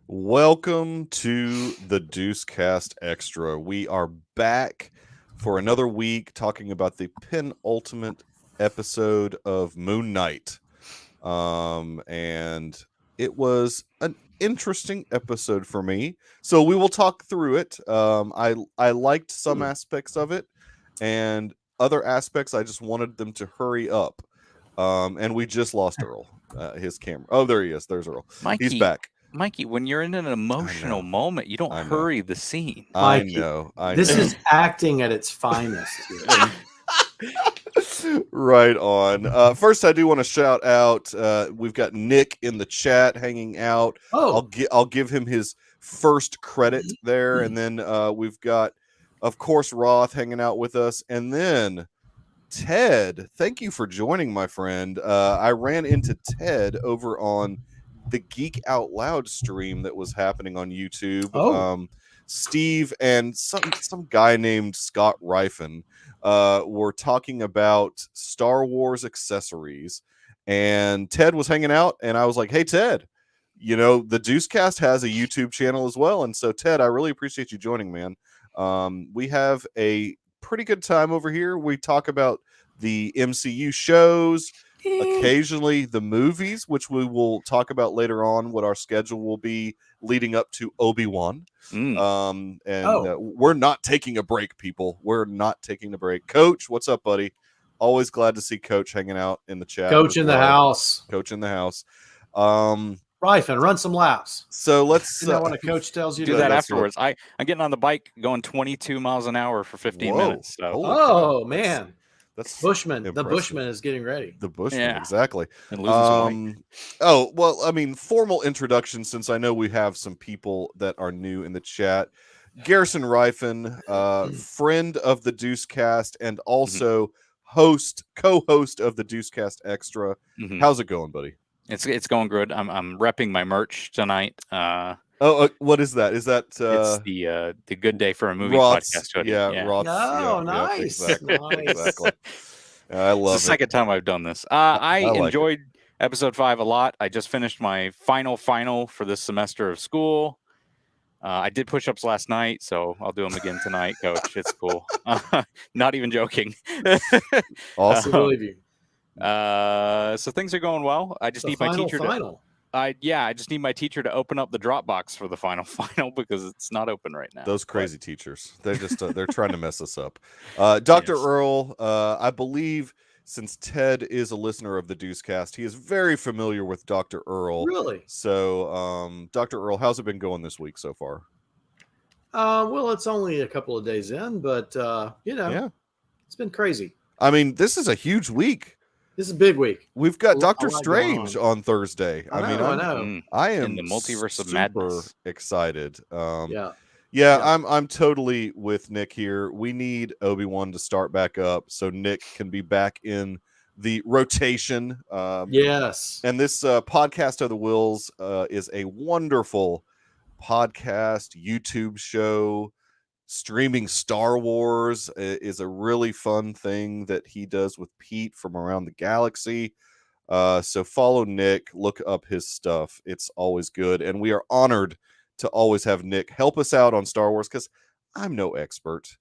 Welcome to the Deucecast Extra. We are back for another week talking about the penultimate episode of Moon Knight. And it was an interesting episode for me. So we will talk through it. I liked some aspects of it, and other aspects I just wanted them to hurry up. And we just lost Earl, his camera. Oh, there he is. There's Earl. Mikey, He's back. Mikey, when you're in an emotional moment, you don't hurry the scene. Mikey, This is acting at its finest. Right on. First, I do want to shout out. We've got Nick in the chat hanging out. Oh, I'll give him his first credit there, and then we've got, of course, Roth hanging out with us, and then Ted. Thank you for joining, my friend. I ran into Ted over on the Geek Out Loud stream that was happening on YouTube. Steve and some guy named Scott Rifen were talking about Star Wars accessories, and Ted was hanging out, and I was like, hey Ted, the Deucecast has a YouTube channel as well, and so Ted, I really appreciate you joining, man. We have a pretty good time over here. We talk about the MCU shows, occasionally the movies, which we will talk about later on, what our schedule will be leading up to Obi-Wan. We're not taking a break, people. We're not taking a break. Coach, what's up, buddy? Always glad to see Coach hanging out in the chat. Coach in the house. Coach in the house. Rifen, run some laps. So let's Isn't that what a coach tells you do to that afterwards. I'm getting on the bike going 22 miles an hour for 15 minutes. So. Oh man. That's Bushman. impressive. The Bushman is getting ready. The Bushman, exactly. And losing some weight. Oh, well, I mean, formal introduction, since I know we have some people that are new in the chat. Garrison Rifen, friend of the Deucecast, and also co-host of the Deucecast Extra. How's it going, buddy? It's going good. I'm repping my merch tonight. What is that? Is that it's the Good Day for a Movie Roth's, podcast hoodie? Roth's, nice. Exactly. I love it's the second time I've done this. I enjoyed episode 5 a lot. I just finished my final for this semester of school. I did push-ups last night, so I'll do them again tonight, Coach. It's cool. Not even joking. Awesome. I believe you. So things are going well. I just need my teacher final. I just need my teacher to open up the Dropbox for the final because it's not open right now. Those crazy teachers. They're just they're trying to mess us up. Dr. Earl, I believe since Ted is a listener of the Deucecast, he is very familiar with Dr. Earl. Really? So, Dr. Earl, how's it been going this week so far? Well, it's only a couple of days in, but it's been crazy. I mean, this is a huge week. This is a big week. We've got Doctor Strange on Thursday. I know. I am in the multiverse of super madness. Excited. Yeah. I'm totally with Nick here. We need Obi-Wan to start back up so Nick can be back in the rotation. Yes. And this Podcast of the Wills is a wonderful podcast, YouTube show. Streaming Star Wars is a really fun thing that he does with Pete from around the galaxy. So follow Nick, look up his stuff. It's always good. And we are honored to always have Nick help us out on Star Wars because I'm no expert.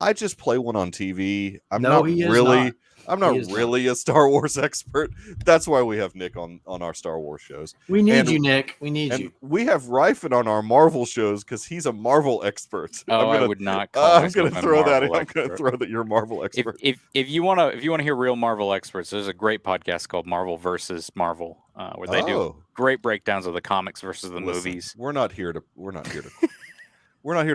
I just play one on TV. I'm not really a Star Wars expert. That's why we have Nick on our Star Wars shows. We need you, Nick. We need you. We have Rifen on our Marvel shows because he's a Marvel expert. I would not. I'm going to throw that in. I'm going to throw that you're a Marvel expert. If you want to hear real Marvel experts, there's a great podcast called Marvel versus Marvel, where they do great breakdowns of the comics versus the movies. We're not here to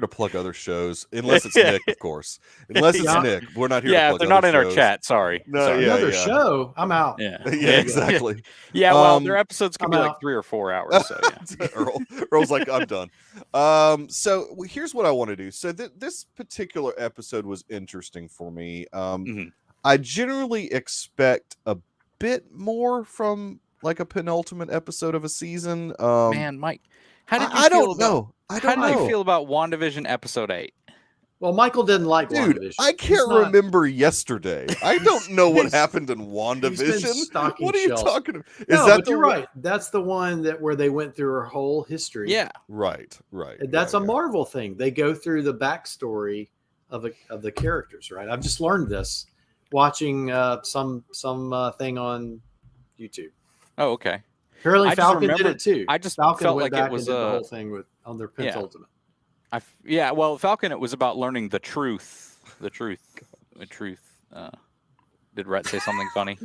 plug other shows, unless it's Nick, of course. Unless it's Nick, we're not here to plug they're not in shows. our chat. Sorry. No, sorry. Another show. I'm out. Yeah, exactly. Well, their episodes can be like 3 or 4 hours. So yeah. Earl's like, I'm done. So here's what I want to do. So this particular episode was interesting for me. I generally expect a bit more from like a penultimate episode of a season. Man, Mike, how did you I don't know. How did you feel about WandaVision episode 8? Well, Michael didn't like Dude, WandaVision. I can't remember yesterday. I don't know what happened in He's been WandaVision. stocking What are you shelves. talking about? Is No, that but you're right. That's the one where they went through her whole history. Yeah. Right. That's a Marvel thing. They go through the backstory of the characters, right? I've just learned this watching some thing on YouTube. Oh, okay. Apparently, I just Falcon did remembered- it too. I just Falcon felt went like it back was and did the whole thing on their Pentultimate. Well, Falcon, it was about learning the truth. The truth. Did Rhett say something funny?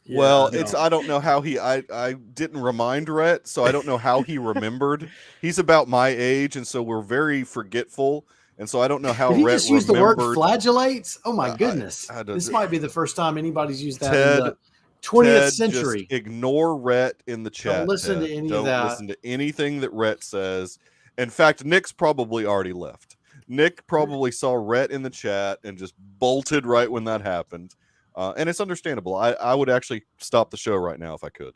Well, I don't know how I didn't remind Rhett, so I don't know how he remembered. He's about my age, and so we're very forgetful. And so I don't know how Did he Rhett just use the word remembered. flagellates? Oh my goodness. This might be the first time anybody's used that in the 20th century. Just ignore Rhett in the chat. Don't listen to any of that. Don't listen to anything that Rhett says. In fact, Nick's probably already left. Nick probably saw Rhett in the chat and just bolted right when that happened. And it's understandable. I would actually stop the show right now if I could.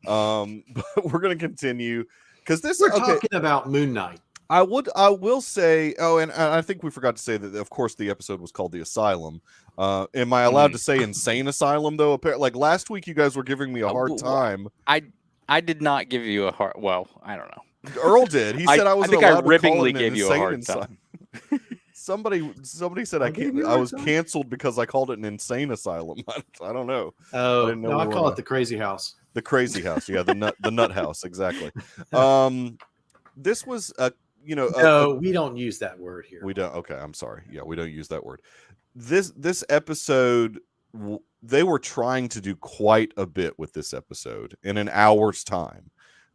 But we're going to continue because we're talking about Moon Knight. I will say, and I think we forgot to say that, of course, the episode was called The Asylum. Am I allowed to say Insane Asylum, though? Like last week, you guys were giving me a hard time. I did not give you a hard... Well, I don't know. Earl did. He said I wasn't allowed to call it an gave you a hard time. Somebody said I was canceled because I called it an insane asylum. I don't know. Oh, no, I call it the crazy house. The crazy house, yeah, the nut house, exactly. This was no, we don't use that word here. We don't. Okay, I'm sorry. Yeah, we don't use that word. This episode, they were trying to do quite a bit with this episode in an hour's time.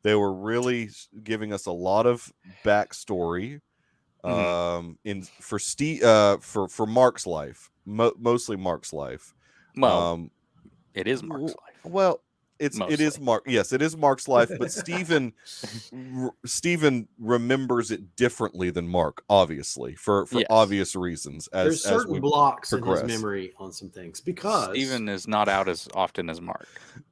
They were really giving us a lot of backstory, for Mark's life, mostly Mark's life. Well, it is Mark's life. Well, it is Mark. Yes, it is Mark's life, but Steven remembers it differently than Mark, obviously, for obvious reasons. There's certain we blocks progress. in his memory on some things because Steven is not out as often as Mark.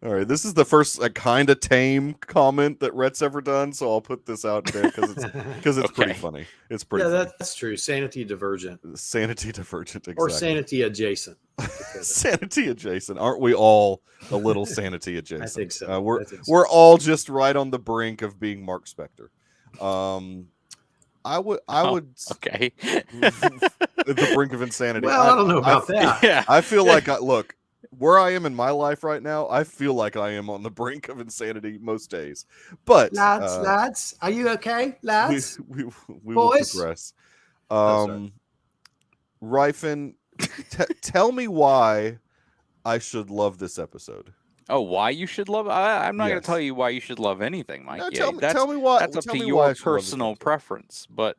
All right, this is the first kind of tame comment that Rhett's ever done, so I'll put this out there because it's pretty funny. It's pretty. Yeah, funny. That's true. Sanity divergent. Exactly. Or sanity adjacent. Sanity adjacent. Aren't we all a little sanity adjacent? I think so. We're all just right on the brink of being Mark Spector. I would okay. the brink of insanity. Well, I don't know about that. Yeah. I feel like look where I am in my life right now. I feel like I am on the brink of insanity most days. But lads, are you okay, lads? We will progress. Ryfin, tell me why I should love this episode. Oh, why you should love? I'm not going to tell you why you should love anything, Mike. No, tell me why. That's up to your personal preference. But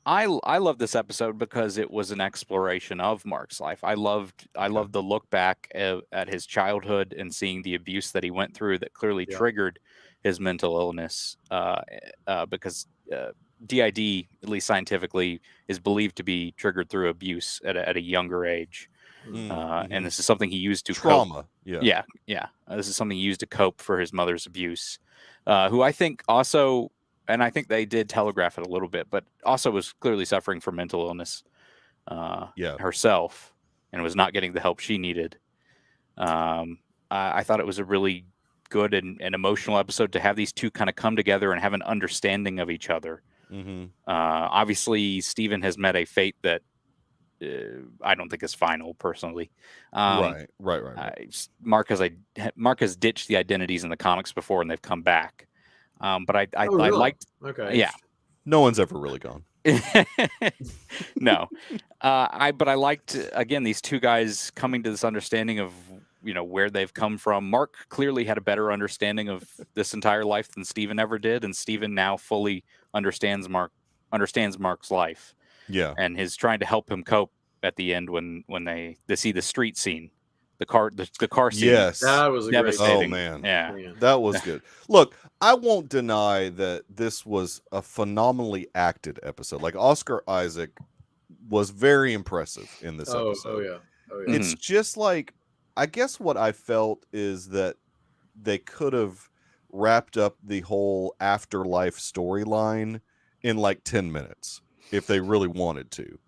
I love this episode because it was an exploration of Mark's life. I loved the look back at his childhood and seeing the abuse that he went through that clearly triggered his mental illness. Because DID, at least scientifically, is believed to be triggered through abuse at a younger age. And this is something he used to trauma. Cope. Yeah. This is something he used to cope for his mother's abuse, who I think also, and I think they did telegraph it a little bit, but also was clearly suffering from mental illness herself and was not getting the help she needed. I thought it was a really good and emotional episode to have these two kind of come together and have an understanding of each other. Obviously, Steven has met a fate that I don't think is final, personally. Right. Mark has ditched the identities in the comics before, and they've come back. But I liked. Okay. Yeah. No one's ever really gone. No. But I liked, again, these two guys coming to this understanding of where they've come from. Mark clearly had a better understanding of this entire life than Steven ever did, and Steven now fully understands Mark's life. Yeah, and is trying to help him cope at the end when they see the street scene, the car scene. Yes, that was devastating. Oh man, yeah, that was good. Look, I won't deny that this was a phenomenally acted episode. Like Oscar Isaac was very impressive in this episode. Oh yeah. It's just like, I guess what I felt is that they could have wrapped up the whole afterlife storyline in like 10 minutes if they really wanted to.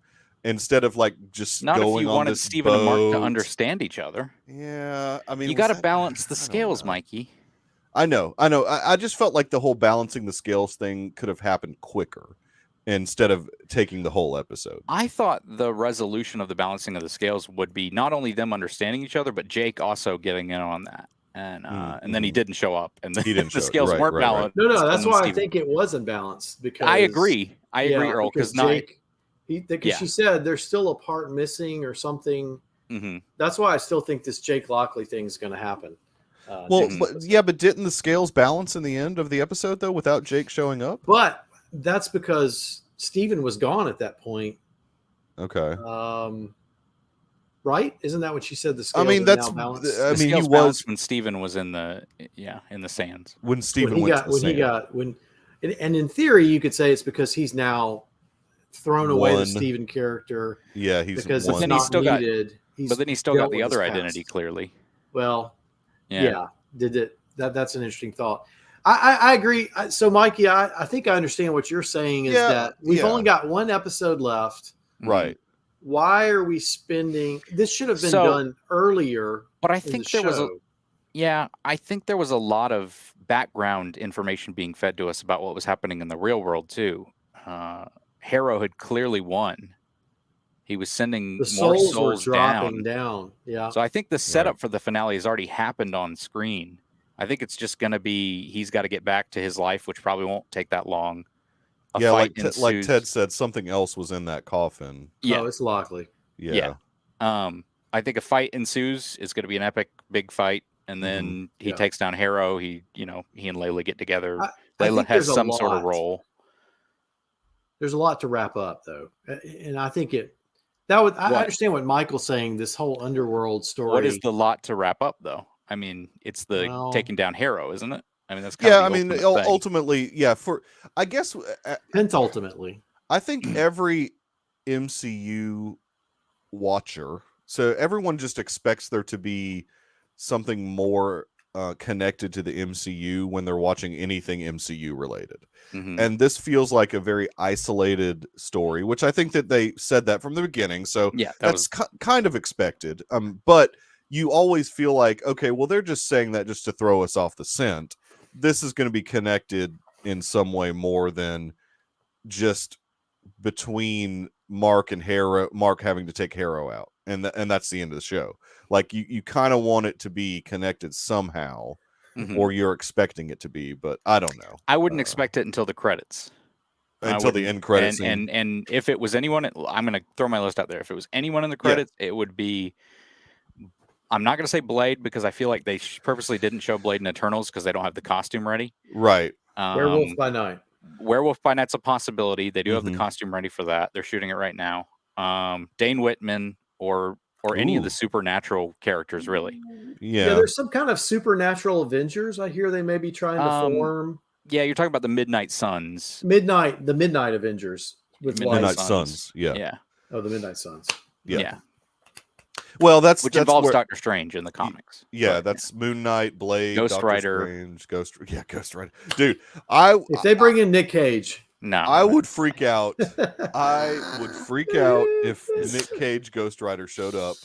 instead of like just Not going if you on wanted this Steven and Mark to boat. understand each other. Yeah, I mean, You was got to that- balance the I don't scales, know. Mikey. I know. I just felt like the whole balancing the scales thing could have happened quicker instead of taking the whole episode. I thought the resolution of the balancing of the scales would be not only them understanding each other, but Jake also getting in on that. And then he didn't show up, and He didn't the show up. scales weren't balanced. No, that's and then why I Steven- think it wasn't balanced. Because I agree, Earl, because because Jake, because she said there's still a part missing or something. Mm-hmm. That's why I still think this Jake Lockley thing is going to happen. Well, but didn't the scales balance in the end of the episode though without Jake showing up? But that's because Steven was gone at that point. Okay. Right? Isn't that what she said? The scales I mean, are that's. now balanced? I The mean, he scales was balanced when Steven was in the sands. when Steven went to the sand. And in theory, you could say it's because he's now thrown away the One. Steven character. Yeah, he's because one. it's Then not he's still got- needed. But then he still got dealt the with other his identity past. clearly. Well, Yeah. did it? That's an interesting thought. I agree. So, Mikey, I think I understand what you're saying is that we've only got one episode left. Right. Why are we spending? This should have been done earlier. But I think there was I think there was a lot of background information being fed to us about what was happening in the real world too. Harrow had clearly won. He was sending The more souls souls were dropping down. Yeah. So I think the setup for the finale has already happened on screen. I think it's just going to be he's got to get back to his life, which probably won't take that long. Like Ted said, something else was in that coffin. Yeah, it's Lockley. Yeah. I think a fight ensues. It's going to be an epic, big fight, and then he takes down Harrow. He and Layla get together. Layla has some sort of role. There's a lot to wrap up, though, and I think I understand what Michael's saying. This whole underworld story. What is the lot to wrap up, though? I mean, it's the taking down Harrow, isn't it? I mean, that's kind of the ultimate thing. Ultimately, for I guess penultimately, I think every MCU watcher, so everyone just expects there to be something more connected to the MCU when they're watching anything MCU related. Mm-hmm. And this feels like a very isolated story, which I think that they said that from the beginning. So that's kind of expected. But you always feel like, okay, well, they're just saying that just to throw us off the scent. This is going to be connected in some way more than just between Mark and Harrow, Mark having to take Harrow out. And that's the end of the show. Like you kind of want it to be connected somehow, or you're expecting it to be, but I don't know. I wouldn't expect it until the credits. Until the end credits. And if it was anyone, I'm going to throw my list out there. If it was anyone in the credits, it would be, I'm not going to say Blade because I feel like they purposely didn't show Blade in Eternals because they don't have the costume ready. Right. Werewolf by Night. Werewolf by Night's a possibility. They do have the costume ready for that. They're shooting it right now. Dane Whitman or any of the supernatural characters, really. Yeah, there's some kind of supernatural Avengers. I hear they may be trying to form. Yeah, you're talking about the Midnight Suns. The Midnight Avengers with Midnight Suns. Yeah. Oh, the Midnight Suns. Yeah. Well, that's involves Doctor Strange in the comics. Yeah, that's Moon Knight, Blade, Ghost Doctor Rider. Strange, Ghost Rider. Dude, if they bring in Nick Cage, I would freak out. I would freak out if Nick Cage Ghost Rider showed up.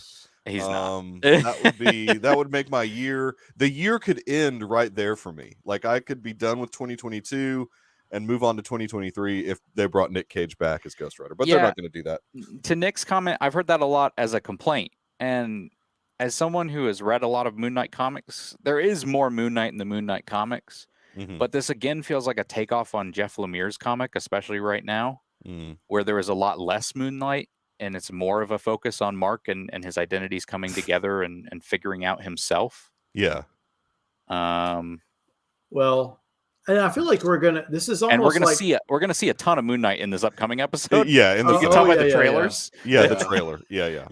He's not. that would make my year. The year could end right there for me. Like I could be done with 2022 and move on to 2023 if they brought Nick Cage back as Ghost Rider. But they're not going to do that. To Nick's comment, I've heard that a lot as a complaint. And as someone who has read a lot of Moon Knight comics, there is more Moon Knight in the Moon Knight comics. But this again feels like a takeoff on Jeff Lemire's comic, especially right now, where there is a lot less Moon Knight and it's more of a focus on Mark and his identities coming together and figuring out himself. Yeah. Well, and I feel like we're gonna see a ton of Moon Knight in this upcoming episode. Yeah, in the you can tell by the trailers. Yeah, the trailer. Yeah.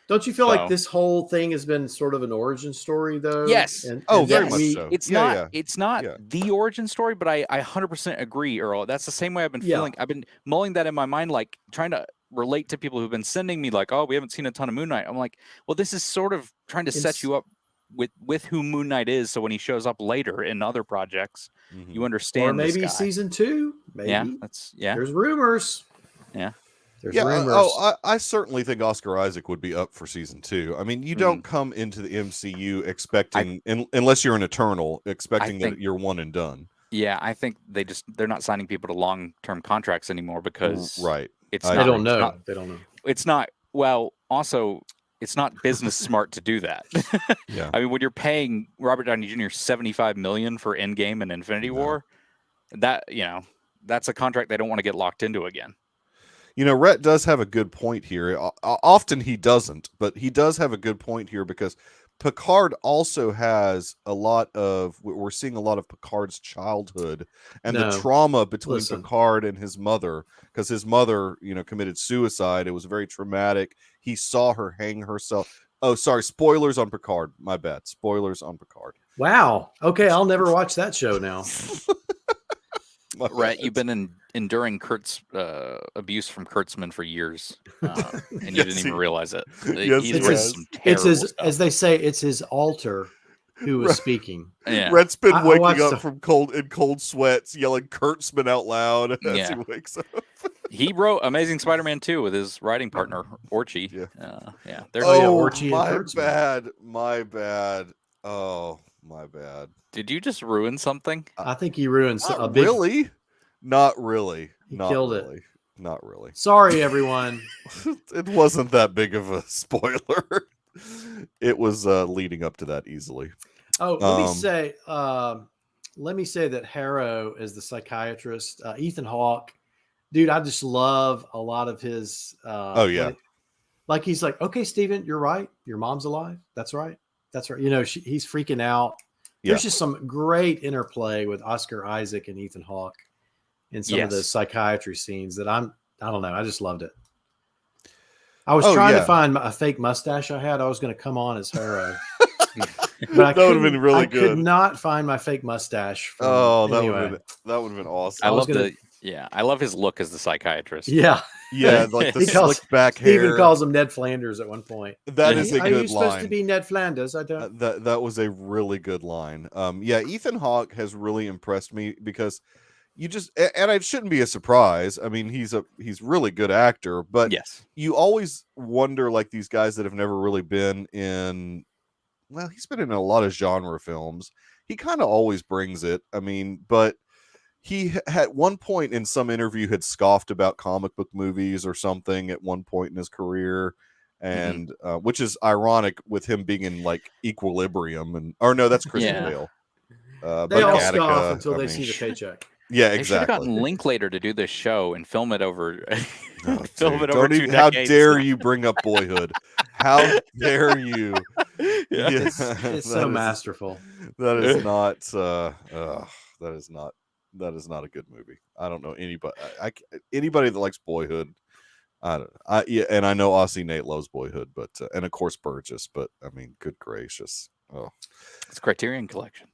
Don't you feel like this whole thing has been sort of an origin story, though? Yes. Very much so. It's not the origin story, but I 100% agree, Earl. That's the same way I've been feeling. I've been mulling that in my mind, like trying to relate to people who've been sending me like, oh, we haven't seen a ton of Moon Knight. I'm like, well, this is sort of trying to set you up with who Moon Knight is, so when he shows up later in other projects, you understand. Or maybe season 2. Maybe. Yeah, there's rumors. Yeah. There's Yeah. rumors. I certainly think Oscar Isaac would be up for season 2. I mean, you don't come into the MCU expecting, unless you're an Eternal, expecting that you're one and done. Yeah, I think they're not signing people to long-term contracts anymore because right. It's they not, don't know. It's not, they don't know. It's not. Well, also, it's not business smart to do that. Yeah. I mean, when you're paying Robert Downey Jr. $75 million for Endgame and Infinity War, that's a contract they don't want to get locked into again. Rhett does have a good point here. Often he doesn't, but he does have a good point here because Picard also has we're seeing a lot of Picard's childhood and the trauma between Picard and his mother, because his mother, committed suicide. It was very traumatic. He saw her hang herself. Oh, sorry. Spoilers on Picard. My bad. Spoilers on Picard. Wow. Okay. I'll never watch that show now. Rhett, you've been enduring Kurt's abuse from Kurtzman for years, and you didn't even realize it. He's written some terrible stuff. As they say, it's his alter who is speaking. Yeah. Rhett's been waking up from cold sweats, yelling Kurtzman out loud as he wakes up. He wrote Amazing Spider-Man 2 with his writing partner Orchie. Yeah. Orchie my bad. Oh, my bad. Did you just ruin something? I think he ruined a big... big... Really? Not really. He killed it. Not really. Sorry, everyone. It wasn't that big of a spoiler. It was leading up to that easily. Oh, let me say that Harrow is the psychiatrist. Ethan Hawke, dude, I just love a lot of his. Like he's like, okay, Steven, you're right. Your mom's alive. That's right. That's right. He's freaking out. There's just some great interplay with Oscar Isaac and Ethan Hawke in some of the psychiatry scenes that I don't know. I just loved it. I was trying to find a fake mustache I had. I was going to come on as Harrow. But that would have been really good. I could not find my fake mustache. That would have been awesome. I love his look as the psychiatrist. Yeah. Yeah, like the slicked back hair. He even calls him Ned Flanders at one point. That is a good line. Are you supposed to be Ned Flanders? I don't. That was a really good line. Ethan Hawke has really impressed me because and it shouldn't be a surprise. I mean, he's really good actor, but you always wonder, like, these guys that have never really been in. Well, he's been in a lot of genre films. He kind of always brings it. I mean, but he at one point in some interview had scoffed about comic book movies or something at one point in his career, and which is ironic with him being in like Equilibrium that's Christian Bale. They all scoff until they see the paycheck. Yeah, exactly. They should have gotten Linklater to do this show and film it over. How dare you bring up Boyhood? How dare you? It's so masterful. That is not. That is not a good movie. I don't know anybody. Anybody that likes Boyhood. I don't. And I know Aussie Nate loves Boyhood, but and of course Burgess. But I mean, good gracious! Oh, it's Criterion Collection.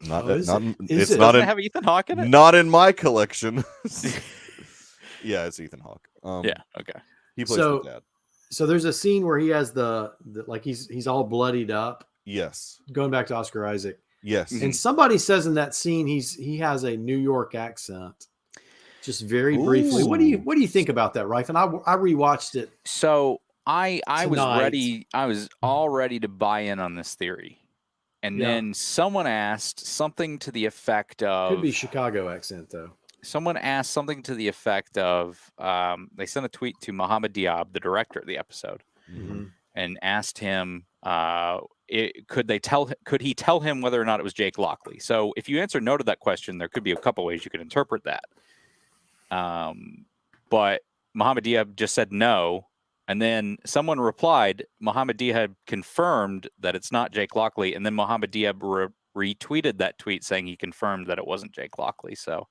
It's not in, have Ethan Hawke in it? Not in my collection. Yeah, it's Ethan Hawke. Okay. He plays the dad. So there's a scene where he has the like he's all bloodied up. Yes. Going back to Oscar Isaac. Yes. And somebody says in that scene he has a New York accent. Just very briefly. What do you think about that, Rife? And I rewatched it. So I was ready. I was all ready to buy in on this theory. And then someone asked something to the effect of... Could be Chicago accent, though. Someone asked something to the effect of... they sent a tweet to Mohammed Diab, the director of the episode, and asked him, could he tell him whether or not it was Jake Lockley? So if you answer no to that question, there could be a couple ways you could interpret that. But Mohammed Diab just said no. And then someone replied, Mohammed Diab confirmed that it's not Jake Lockley. And then Mohammed Diab retweeted that tweet saying he confirmed that it wasn't Jake Lockley. So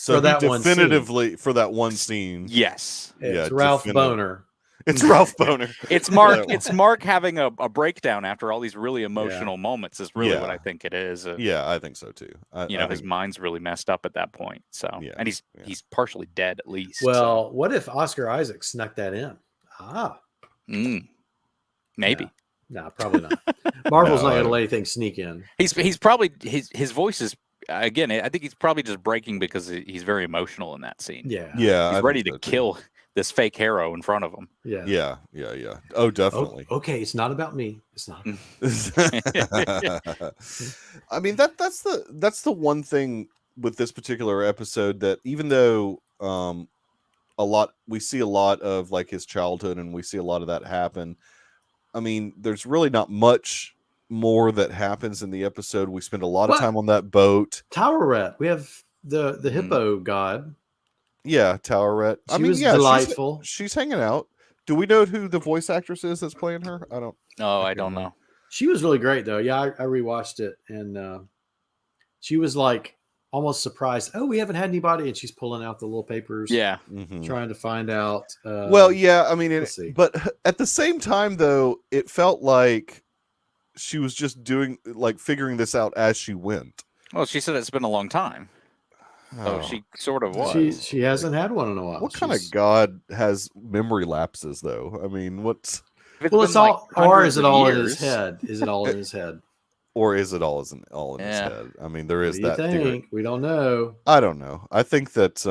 that definitively for that one scene. Yes. It's Ralph Boner. It's Ralph Boner. It's Mark. It's Mark having a breakdown after all these really emotional moments is really what I think it is. I think so too. I think his mind's really messed up at that point. So and he's partially dead at least. Well, what if Oscar Isaac snuck that in? Maybe. No, probably not. Marvel's not going to let anything sneak in. He's probably his voice again, I think he's probably just breaking because he's very emotional in that scene. Yeah, he's ready to kill this fake hero in front of him. Yeah. Oh, definitely. Okay, it's not about me. It's not. I mean, that's the one thing with this particular episode, that even though we see a lot of like his childhood and we see a lot of that happen, I mean, there's really not much more that happens in the episode. We spend a lot of time on that boat. Towerette. We have the hippo god. Yeah, Towerette. She was delightful. She's hanging out. Do we know who the voice actress is that's playing her? I don't. No, I don't know. She was really great though. Yeah, I rewatched it, and she was like almost surprised. Oh, we haven't had anybody, and she's pulling out the little papers. Yeah, trying to find out. Well, yeah, I mean, but at the same time, though, it felt like she was just figuring this out as she went. Well, she said it's been a long time. Oh, she sort of was. She hasn't had one in a while. What kind of god has memory lapses, though? I mean, what's... Well, it's all... Or is it all in his head? Is it all in his head? Or is it all in his head? I mean, there is that theory. We don't know. I don't know. I think that...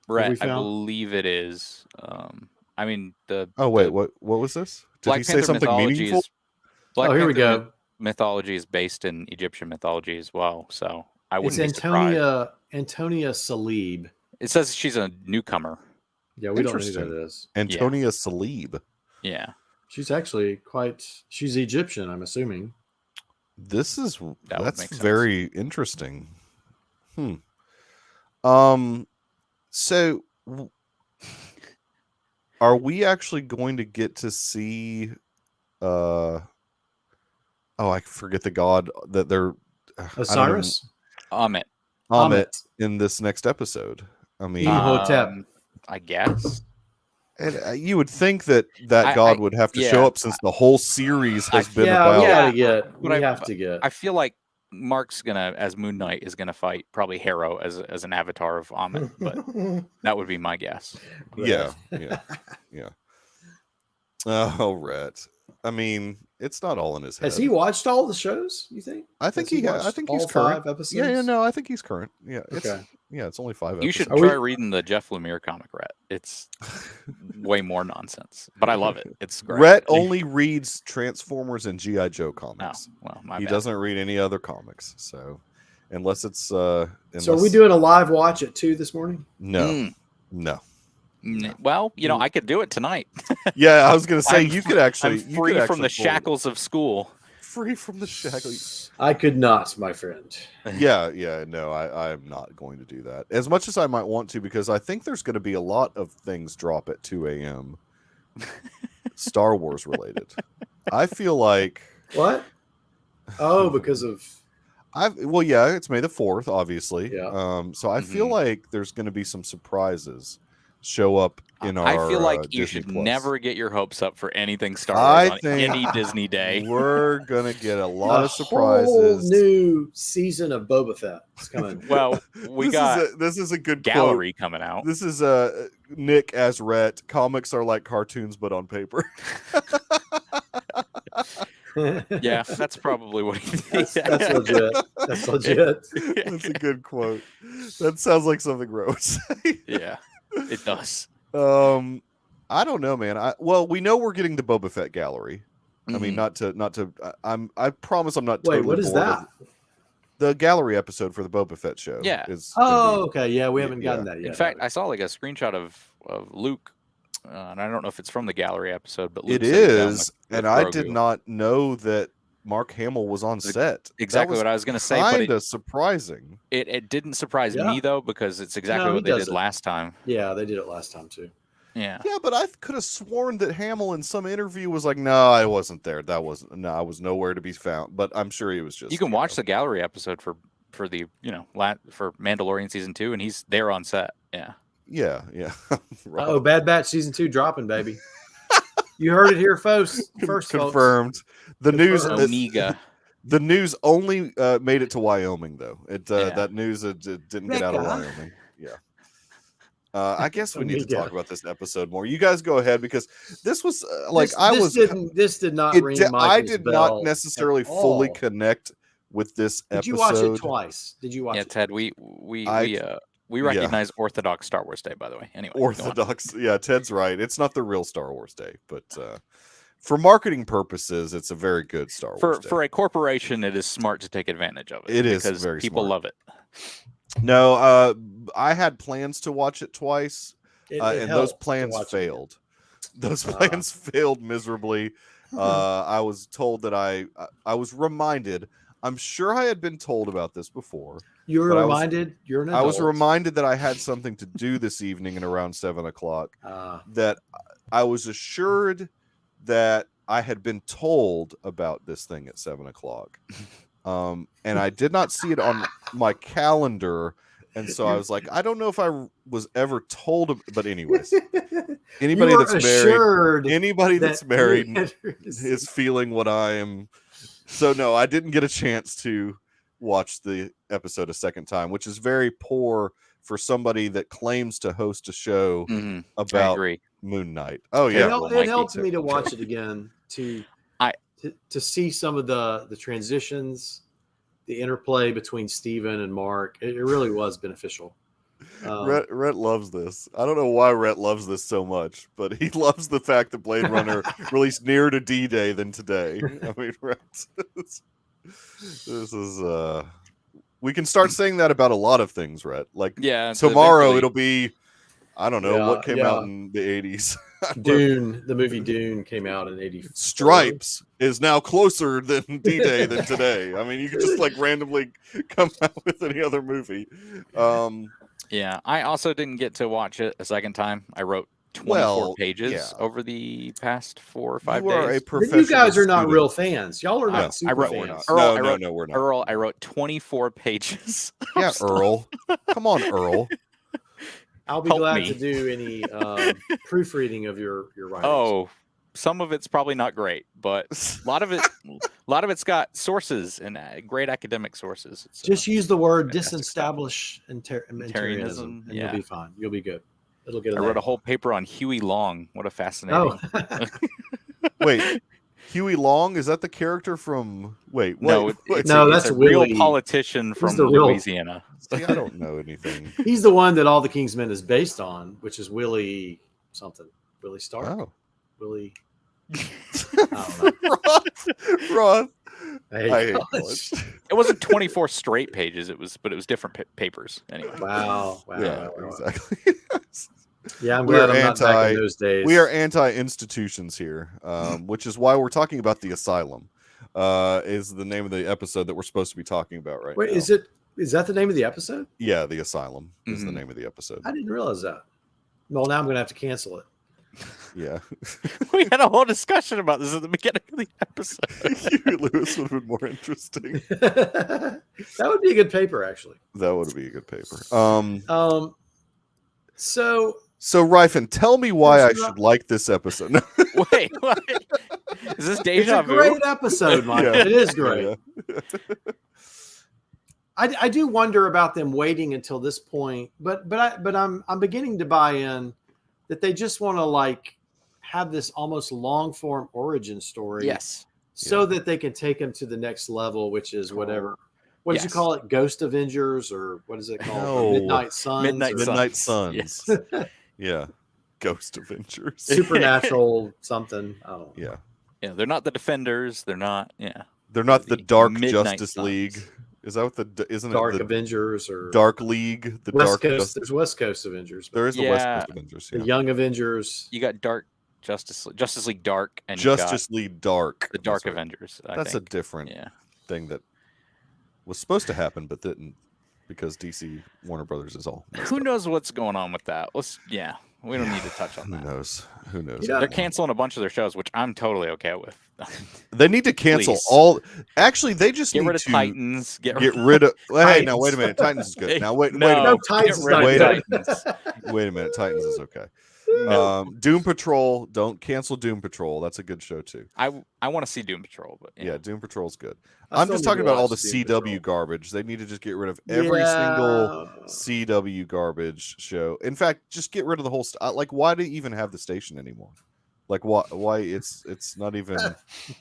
Brett, I believe it is. I mean, Oh, wait, what was this? Did he say something meaningful? Here we go. Mythology is based in Egyptian mythology as well, so I wouldn't be surprised. Antonia Salib. It says she's a newcomer. Yeah, we don't know who that is. Antonia Salib. Yeah. She's actually she's Egyptian, I'm assuming. That's very interesting. So are we actually going to get to see I forget the god that they're Osiris? Amet in this next episode. I mean, I guess. And you would think that god would have to show up, since the whole series has been about. We have to get. I feel like Mark's gonna, as Moon Knight, is gonna fight probably Harrow as an avatar of Amet, but that would be my guess. Yeah. Oh, Rhett. I mean, it's not all in his head. Has he watched all the shows, you think? I think he's current. 5 episodes? Yeah, no, I think he's current. Yeah, okay. It's only 5 episodes. You should try reading the Jeff Lemire comic, Rhett. It's way more nonsense, but I love it. It's great. Rhett only reads Transformers and G.I. Joe comics. Oh, well, he doesn't read any other comics, so unless it's... So are we doing a live watch at 2 this morning? No. Well, I could do it tonight. Yeah, I was going to say, you could actually... I'm free from the shackles of school. Free from the shackles. I could not, my friend. Yeah, no, I'm not going to do that. As much as I might want to, because I think there's going to be a lot of things drop at 2 a.m. Star Wars related. I feel like... What? Oh, because of... it's May the 4th, obviously. Yeah. So I feel like there's going to be some surprises show up in our I feel like you Disney should Plus. never get your hopes up for anything Star Wars on any Disney day. We're going to get a lot of surprises. Whole new season of Boba Fett is coming. Well, this is a good gallery quote. coming out. This is Nick as Rhett. Comics are like cartoons, but on paper. Yeah, that's probably what he thinks. That's legit. That's legit. That's a good quote. That sounds like something Ro would say. Yeah, it does. I don't know, man. We know we're getting the Boba Fett gallery. I mean, not to. I promise I'm not. Wait, what is that? The gallery episode for the Boba Fett show. Yeah. Okay. Yeah, we haven't gotten that yet. In fact, I saw like a screenshot of Luke. And I don't know if it's from the gallery episode, but Luke it is. And I did not know that Mark Hamill was on set. Exactly what I was going to say. Kind of surprising. It didn't surprise me though, because it's exactly what they did last time. Yeah, they did it last time too. Yeah. Yeah, but I could have sworn that Hamill in some interview was like, "No, I wasn't there. I was nowhere to be found." But I'm sure he was just. You can watch the gallery episode for the for Mandalorian season 2, and he's there on set. Yeah. Yeah. Right. Oh, Bad Batch season 2 dropping, baby. You heard it here first confirmed. Folks. The news Omega. The news only made it to Wyoming though. That news didn't get out of Wyoming. Yeah. I guess we need to talk about this episode more. You guys go ahead, because this was this did not ring Michael's I did bell not necessarily fully connect with this Did episode. you watch it twice? Did you watch it? Yeah, Ted, we recognize Orthodox Star Wars Day, by the way. Anyway, Orthodox. Yeah, Ted's right. It's not the real Star Wars Day, but for marketing purposes, it's a very good Star Wars Day. For a corporation, it is smart to take advantage of it. It is because very people smart. love it. No, I had plans to watch it twice, and those plans failed. Those plans failed miserably. I was told that I was reminded. I'm sure I had been told about this before. You were reminded. You're an adult. I was reminded that I had something to do this evening at around 7:00. That I was assured that I had been told about this thing at 7:00. And I did not see it on my calendar. And so I was like, I don't know if I was ever told, but anyways, anybody that's married is feeling what I am. So no, I didn't get a chance to watch the episode a second time, which is very poor for somebody that claims to host a show about Moon Knight. Oh yeah, it helped me to watch it again to see some of the transitions, the interplay between Steven and Mark. It really was beneficial. Rhett loves this. I don't know why Rhett loves this so much, but he loves the fact that Blade Runner released nearer to D-Day than today. I mean, Rhett, this is we can start saying that about a lot of things, Rhett. Like tomorrow it'll be, I don't know what came out in the 80s. Dune, the movie Dune came out in 84. Stripes is now closer than D-Day than today. I mean, you could just like randomly come out with any other movie. Yeah, I also didn't get to watch it a second time. I wrote 24 pages over the past 4 or 5 days. You guys are not real fans. Y'all are not super fans. We're not. Earl, I wrote 24 pages. Yeah, Earl. Come on, Earl. I'll be glad to do any proofreading of your writings. Oh, some of it's probably not great, but a lot of it's got sources and great academic sources. It's, just use the word disestablish Terranism, and you'll be fine. You'll be good. It'll get. I wrote a whole paper on Huey Long. What a fascinating. Oh. Wait, Huey Long, is that the character from? No, that's a real politician from Louisiana. See, I don't know anything. He's the one that All the King's Men is based on, which is Willie something. Willie Stark. Oh. Willie. Roth. I hate college. It wasn't 24 straight pages. But it was different papers anyway. Wow. Yeah, exactly. Yeah, I'm glad I'm not back in those days. We are anti-institutions here, which is why we're talking about the Asylum. Is the name of the episode that we're supposed to be talking about right now. Wait, is that the name of the episode? Yeah, the Asylum is the name of the episode. I didn't realize that. Well, now I'm going to have to cancel it. Yeah. We had a whole discussion about this at the beginning of the episode. Huey Lewis would have been more interesting. That would be a good paper, actually. That would be a good paper. So Ryfin, tell me why I should like this episode. Wait, what? Is this deja vu? It's a great episode, Mike. Yeah. It is great. Yeah. I do wonder about them waiting until this point, but I'm beginning to buy in that they just want to like have this almost long form origin story. Yes. So that they can take them to the next level, which is whatever. What did you call it? Ghost Avengers, or what is it called? No. Midnight Suns. Midnight Suns. Yes. Yeah. Ghost Avengers. Supernatural something. I don't know. Yeah. Yeah, they're not the Defenders. They're not. Yeah. They're not the Dark Midnight Justice Suns. League. Is that what isn't Dark it the Avengers or Dark League? The West Dark Coast. There's West Coast Avengers. There is the West Coast Avengers. Yeah. The Young Avengers. You got Dark Justice League Dark, and Justice League Dark. The Dark Avengers. That's a different thing that was supposed to happen, but didn't, because DC Warner Brothers is all. Who knows what's going on with that? We don't need to touch on that. Who knows? Yeah. They're canceling a bunch of their shows, which I'm totally okay with. They need to cancel all. Actually, they just get need rid of to Titans. Get rid of. Hey, now wait a minute. Titans is good. Now wait a minute. No, Titans. Wait a minute. Titans is okay. Doom Patrol. Don't cancel Doom Patrol. That's a good show too. I want to see Doom Patrol, but yeah, Doom Patrol's good. I'm just talking about all the CW garbage. They need to just get rid of every single CW garbage show. In fact, just get rid of the whole. Like, why do you even have the station anymore? Like, why? It's not even.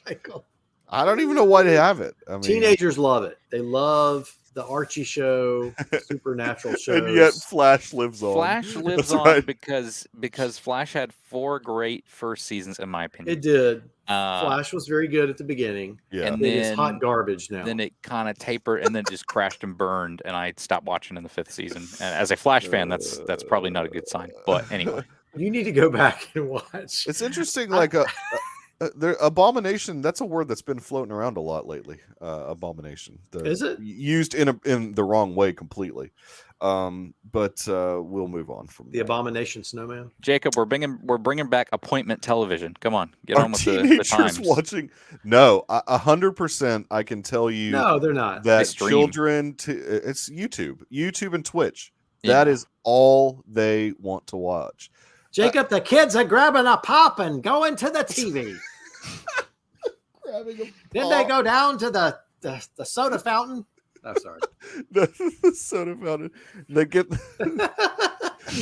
Michael. I don't even know why they have it. I mean, teenagers love it. They love the Archie show, supernatural shows. And yet Flash lives on. Flash lives on because Flash had 4 great first seasons, in my opinion. It did. Flash was very good at the beginning. Yeah. And then it's hot garbage now. Then it kind of tapered and then just crashed and burned, and I stopped watching in the 5th season. And as a Flash fan, that's probably not a good sign. But anyway, you need to go back and watch. It's interesting, like abomination. That's a word that's been floating around a lot lately. Abomination. Is it used in the wrong way completely? But we'll move on from the abomination snowman. Jacob, we're bringing back appointment television. Come on, get Are on with the times. Watching? No, 100%. I can tell you. No, they're not. That children. It's YouTube and Twitch. That is all they want to watch. Jacob, the kids are grabbing a pop and going to the TV. Then they go down to the soda fountain. Oh, sorry. the soda fountain. They get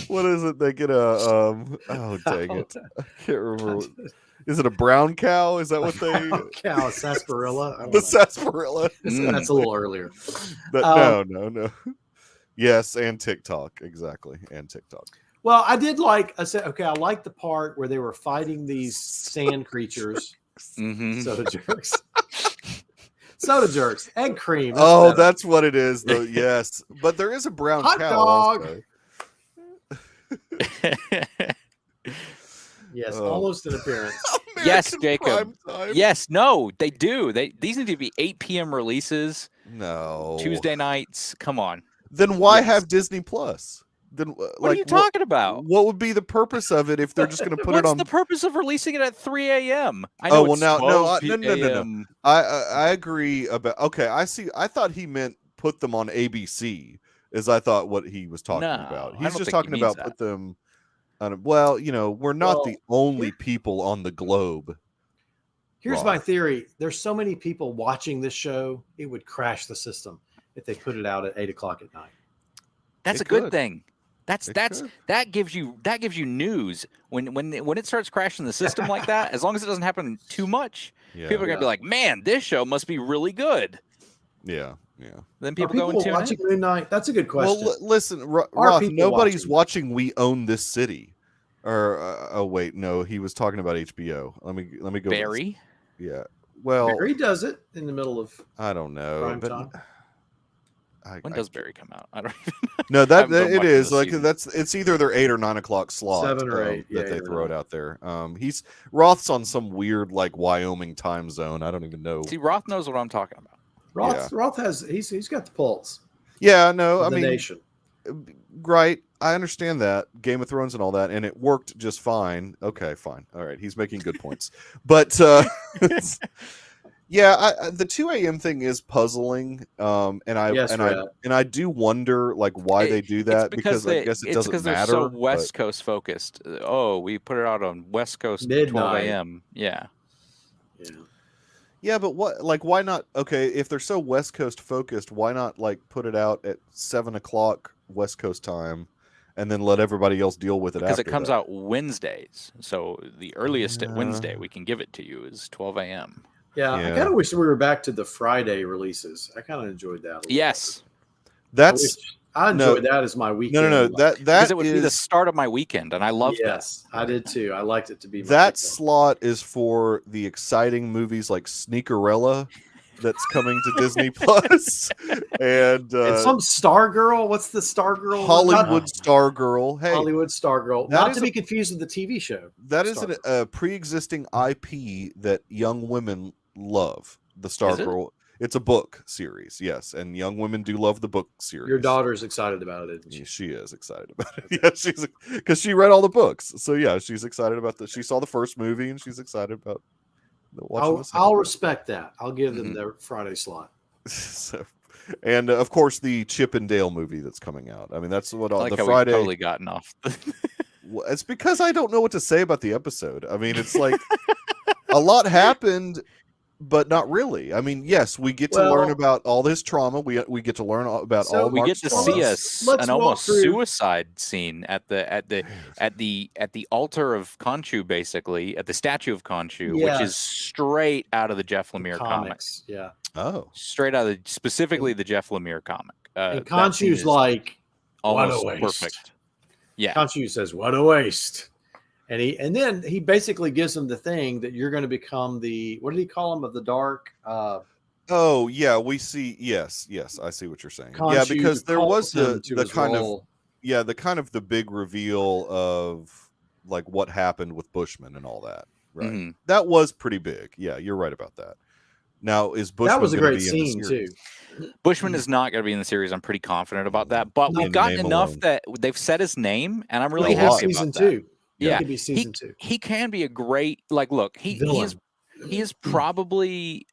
what is it? They get a oh dang it! I can't remember. Is it a brown cow? Is that what they? Cow sarsaparilla. The sarsaparilla. That's a little earlier. No. Yes, and TikTok exactly, and TikTok. Well, I did I said, okay, I like the part where they were fighting these sand creatures. Soda jerks. Soda jerks. Egg cream. That's what it is, though. Yes. But there is a brown hot cow dog. Also. Yes, almost an appearance. Yes, Jacob. Yes, no, they do. These need to be 8 p.m. releases. No. Tuesday nights. Come on. Then why have Disney Plus? Then what are you talking about? What would be the purpose of it if they're just going to put it on? What's the purpose of releasing it at 3 a.m.? No. I agree about. Okay, I see. I thought he meant put them on ABC, as I thought what he was talking about. He's just talking about put them on. Well, we're not the only people on the globe. Here's my theory: there's so many people watching this show, it would crash the system if they put it out at 8:00 at night. That's a good thing. That gives you news when it starts crashing the system like that. As long as it doesn't happen too much, people are gonna be like, "Man, this show must be really good." Yeah. Are Then people watching Moon Knight? That's a good question. Well, listen, Roth, nobody's watching We Own This City. Or wait, no, he was talking about HBO. Let me go. Barry. Yeah. Well, Barry does it in the middle of. I don't know. Prime time. When does Barry come out? I don't even know. No, that it is like it's either their 8 or 9 o'clock slot. 7 or 8 that they throw it out there. Roth's on some weird like Wyoming time zone. I don't even know. See, Roth knows what I'm talking about. Roth has he's got the pulse. Yeah, no, I mean, nation. Right. I understand that Game of Thrones and all that, and it worked just fine. Okay, fine. All right, he's making good points, but. Yeah, the 2 a.m. thing is puzzling, and I do wonder like why they do that because I guess it doesn't matter. It's because they're so West Coast focused. Oh, we put it out on West Coast midnight. 12 a.m. Yeah, but why not? Okay, if they're so West Coast focused, why not like put it out at 7 o'clock West Coast time, and then let everybody else deal with it because after it comes that? out Wednesdays. So the earliest at Wednesday we can give it to you is 12 a.m. Yeah, I kind of wish we were back to the Friday releases. I kind of enjoyed that. Yes, I enjoyed that as my weekend. No, that it would be the start of my weekend, and I loved that. Yes, I did too. I liked it to be that slot is for the exciting movies like Sneakerella that's coming to Disney Plus, and some Stargirl. What's the Stargirl? Hollywood Stargirl. Hey, Hollywood Stargirl. Not to be confused with the TV show. That is a pre-existing IP that young women love. The Stargirl. It's a book series, yes, and young women do love the book series. Your daughter's excited about it, isn't she? She is excited about it. Yeah, she's because she read all the books, so yeah, she's excited about She saw the first movie, and she's excited about watching. I'll respect that. I'll give them their Friday slot. And of course, the Chip and Dale movie that's coming out. I mean, that's what the Friday. We've totally gotten off. It's because I don't know what to say about the episode. I mean, it's like a lot happened. but not really. I mean, yes, we get to learn about all this trauma. We get to learn about all. We get to see an almost suicide scene at the altar of Khonshu, basically at the statue of Khonshu, which is straight out of the Jeff Lemire comics. Yeah. Oh, straight out of specifically the Jeff Lemire comic. And Khonshu's like almost perfect. Yeah. Khonshu says, "What a waste." And then he basically gives him the thing that you're going to become the, what did he call him, of the dark? Oh yeah, we see. Yes, I see what you're saying. Khonshu, yeah, because there was the kind role. the big reveal of like what happened with Bushman and all that. Right, that was pretty big. Yeah, you're right about that. Now, is Bushman? That was a great scene too. Bushman is not going to be in the series. I'm pretty confident about that. But we've gotten enough that they've said his name, and I'm really happy about that. Yeah, could be season 2. He can be a great, like, look, he is probably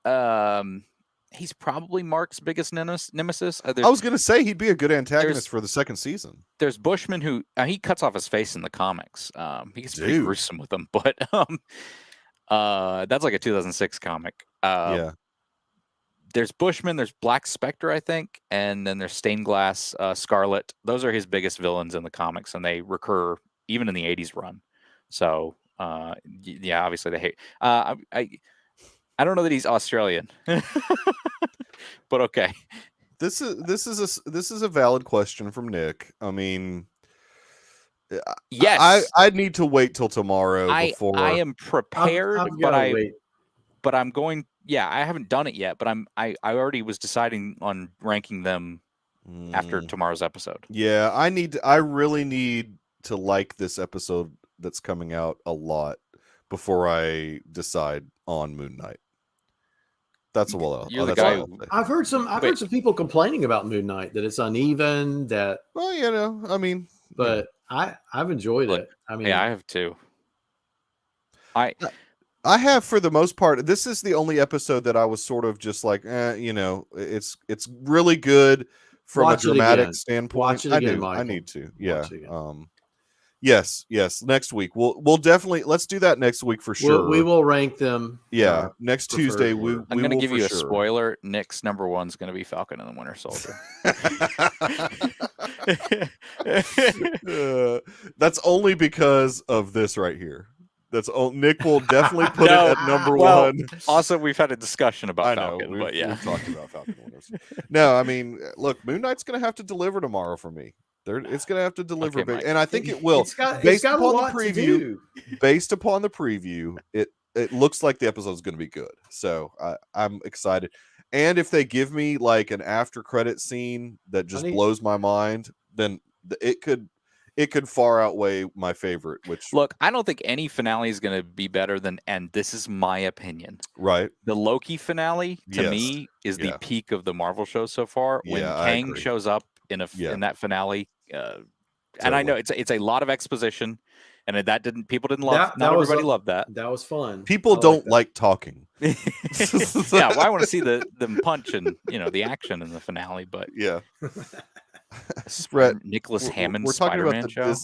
he's probably Mark's biggest nemesis. I was going to say he'd be a good antagonist for the second season. There's Bushman, who he cuts off his face in the comics. He gets pretty gruesome with them, but that's like a 2006 comic. There's Bushman, there's Black Spectre, I think, and then there's Stained Glass Scarlet. Those are his biggest villains in the comics, and they recur even in the 80s run. So yeah, obviously they hate. I don't know that he's Australian, but okay. This is a valid question from Nick. I mean, yes, I need to wait till tomorrow before I am prepared, but I'm going. Yeah, I haven't done it yet, but I already was deciding on ranking them after tomorrow's episode. Yeah, I really need to like this episode that's coming out a lot before I decide on Moon Knight. That's You're the guy. I've heard some people complaining about Moon Knight, that it's uneven. Well, you know, I mean, but I've enjoyed it. I mean, yeah, I have too. I have, for the most part. This is the only episode that I was sort of just like, you know, it's really good from a dramatic standpoint. Watch it again, Michael. I need to. Yeah. Yes. Next week we'll definitely, let's do that next week for sure. We will rank them. Yeah, next Tuesday. I'm going to give you a spoiler. Nick's number 1 is going to be Falcon and the Winter Soldier. That's only because of this right here. Nick will definitely put it at number 1. Also, we've had a discussion about Falcon, but yeah, we've talked about Falcon. No, I mean, look, Moon Knight's going to have to deliver tomorrow for me. It's going to have to deliver big, and I think it will. Based upon the preview, it looks like the episode is going to be good. So I'm excited. And if they give me like an after credit scene that just blows my mind, then it could far outweigh my favorite. Which, look, I don't think any finale is going to be better than, and this is my opinion, right? The Loki finale to me is the peak of the Marvel show so far. When Kang shows up in that finale, and I know it's a lot of exposition, and people didn't love. Not everybody loved that. That was fun. People don't like talking. Yeah, well, I want to see them punch and the action in the finale, but yeah. Nicholas Hammond Spider-Man show.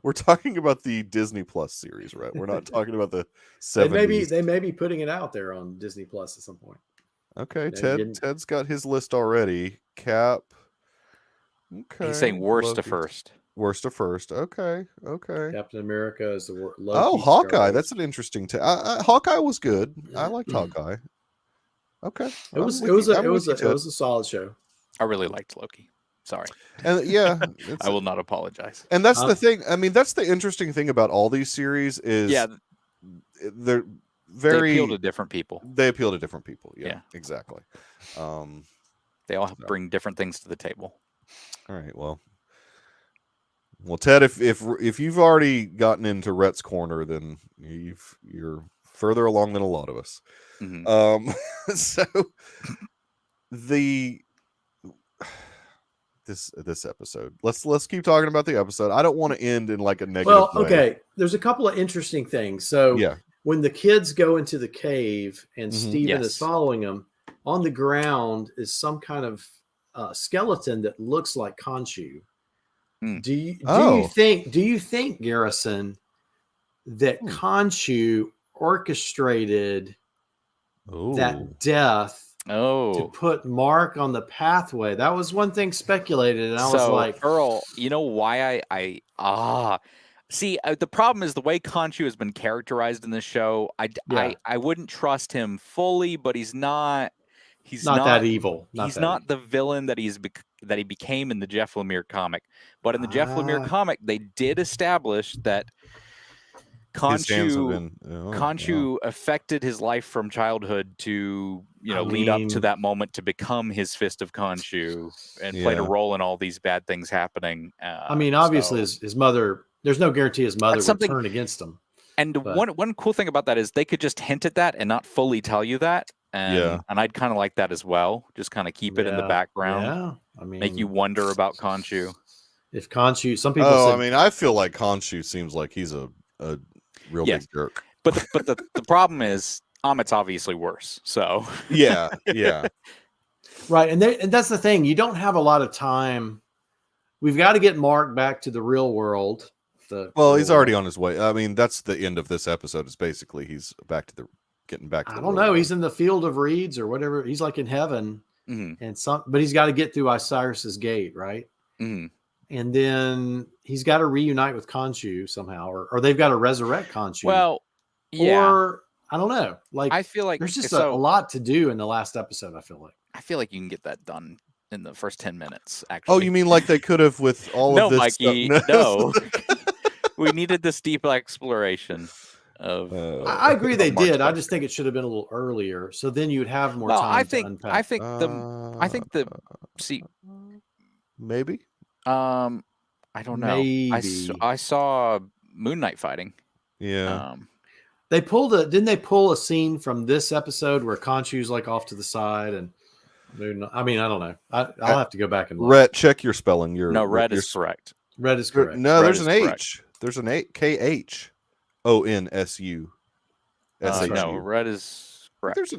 We're talking about the Disney Plus series, right? We're not talking about the 70s. They may be putting it out there on Disney Plus at some point. Okay, Ted's got his list already. Cap. Okay. He's saying worst to first. Worst to first. Okay. Captain America is the worst. Oh, Hawkeye. That's an interesting. Hawkeye was good. I liked Hawkeye. Okay. It was a solid show. I really liked Loki. Sorry. And yeah, I will not apologize. And that's the thing. I mean, that's the interesting thing about all these series is they're they appeal to different people. Yeah. Exactly. They all bring different things to the table. All right. Well, Ted, if you've already gotten into Rhett's corner, then you're further along than a lot of us. Mm-hmm. So this episode, let's keep talking about the episode. I don't want to end in like a negative way. Okay. There's a couple of interesting things. So when the kids go into the cave and Steven is following them, on the ground is some kind of skeleton that looks like Khonshu. Do you think Garrison that Khonshu orchestrated that death to put Mark on the pathway. That was one thing speculated, and I was like, Earl, you know why see, the problem is the way Khonshu has been characterized in this show. I wouldn't trust him fully, but he's not that evil. He's not the villain that he became in the Jeff Lemire comic. But in the Jeff Lemire comic, they did establish that Khonshu affected his life from childhood to lead up to that moment to become his Fist of Khonshu and played a role in all these bad things happening. Obviously his mother. There's no guarantee his mother would turn against him. And one cool thing about that is they could just hint at that and not fully tell you that. And I'd kind of like that as well. Just kind of keep it in the background. Yeah, make you wonder about Khonshu. If Khonshu, some people. Said, I feel like Khonshu seems like he's a real big jerk. But the problem is Amit's obviously worse. So yeah. Right, and that's the thing. You don't have a lot of time. We've got to get Mark back to the real world. He's already on his way. I mean, that's the end of this episode. Is basically he's getting back to the I don't know. He's in the field of reeds or whatever. He's like in heaven, and but he's got to get through Osiris's gate, right? Mm-hmm. And then he's got to reunite with Khonshu somehow, or they've got to resurrect Khonshu. Well, yeah. Or I don't know. Like I feel like there's just a lot to do in the last episode. I feel like you can get that done in the first 10 minutes. Actually, oh, you mean like they could have with all of this? Mikey, no. We needed this deep exploration of. I agree they did. I just think it should have been a little earlier, so then you'd have more time to unpack. I think the maybe. I don't know. Maybe. I saw Moon Knight fighting. Yeah. They didn't they pull a scene from this episode where Khonshu's like off to the side and I mean, I don't know. I'll have to go back and look. Rhett, check your spelling. Red is correct. Red is correct. No, there's an H. There's an KHONSU. No, red is correct.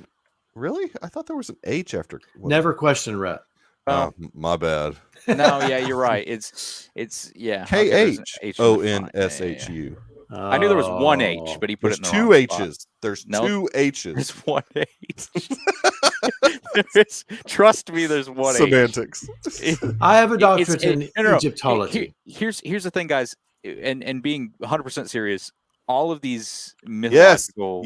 Really? I thought there was an H after. Never question Rhett. Oh, my bad. No, yeah, you're right. It's KHONSHU. I knew there was one H, but he put it in the two wrong H's. spot. There's two H's. There's one H. Trust me, there's one Semantics. H. I have a doctorate in Egyptology. Here's the thing, guys, and being 100% serious. All of these mythological,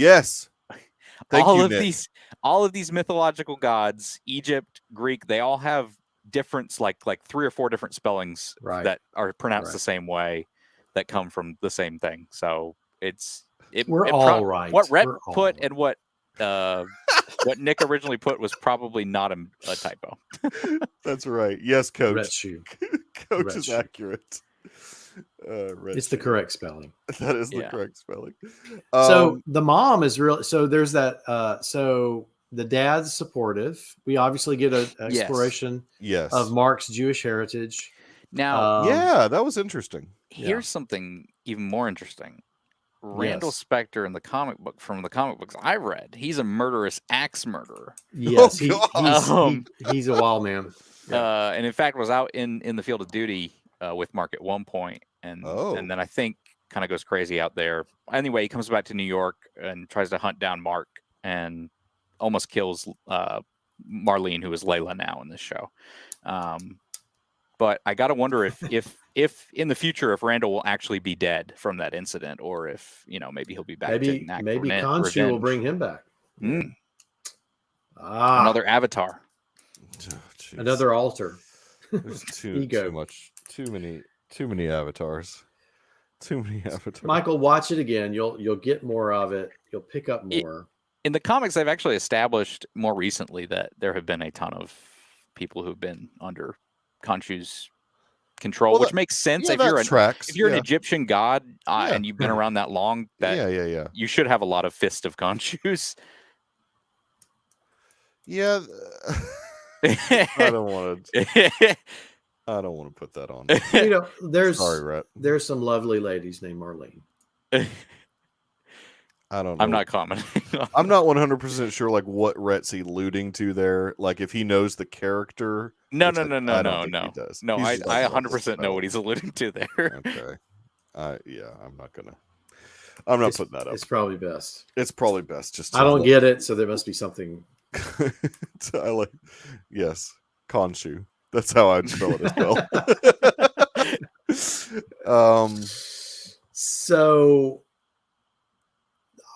all of these mythological gods, Egypt, Greek, they all have different, like 3 or 4 different spellings that are pronounced the same way, that come from the same thing. So we're all right. What Rhett put and what Nick originally put was probably not a typo. That's right. Yes, Coach. Coach is accurate. It's the correct spelling. That is the correct spelling. So the mom is real. So there's that. So the dad's supportive. We obviously get an exploration of Mark's Jewish heritage. Now, that was interesting. Here's something even more interesting. Randall Spector in the comic book, from the comic books I read, he's a murderous axe murderer. Yes, he's a wild man. And in fact was out in the field of duty with Mark at one point, and then I think kind of goes crazy out there. Anyway, he comes back to New York and tries to hunt down Mark and almost kills Marlene, who is Layla now in this show. But I gotta wonder if in the future, if Randall will actually be dead from that incident, or if maybe he'll be back. Maybe Khonshu will bring him back. Another avatar, another altar. There's too many avatars. Too many avatars. Michael, watch it again. You'll get more of it. You'll pick up more. In the comics, they've actually established more recently that there have been a ton of people who've been under Khonshu's control, which makes sense if you're an Egyptian god and you've been around that long. That you should have a lot of Fist of Khonshu's. Yeah, I don't want to. I don't want to put that on. There's some lovely ladies named Marlene. I don't know. I'm not commenting. I'm not 100% sure like what Rhett's alluding to there. Like if he knows the character. No. I 100% know what he's alluding to there. Okay. I'm not gonna. I'm not putting that up. It's probably best. It's probably best. Just I don't get it, so there must be something. I like, yes, Khonshu. That's how I'd spell it as well. So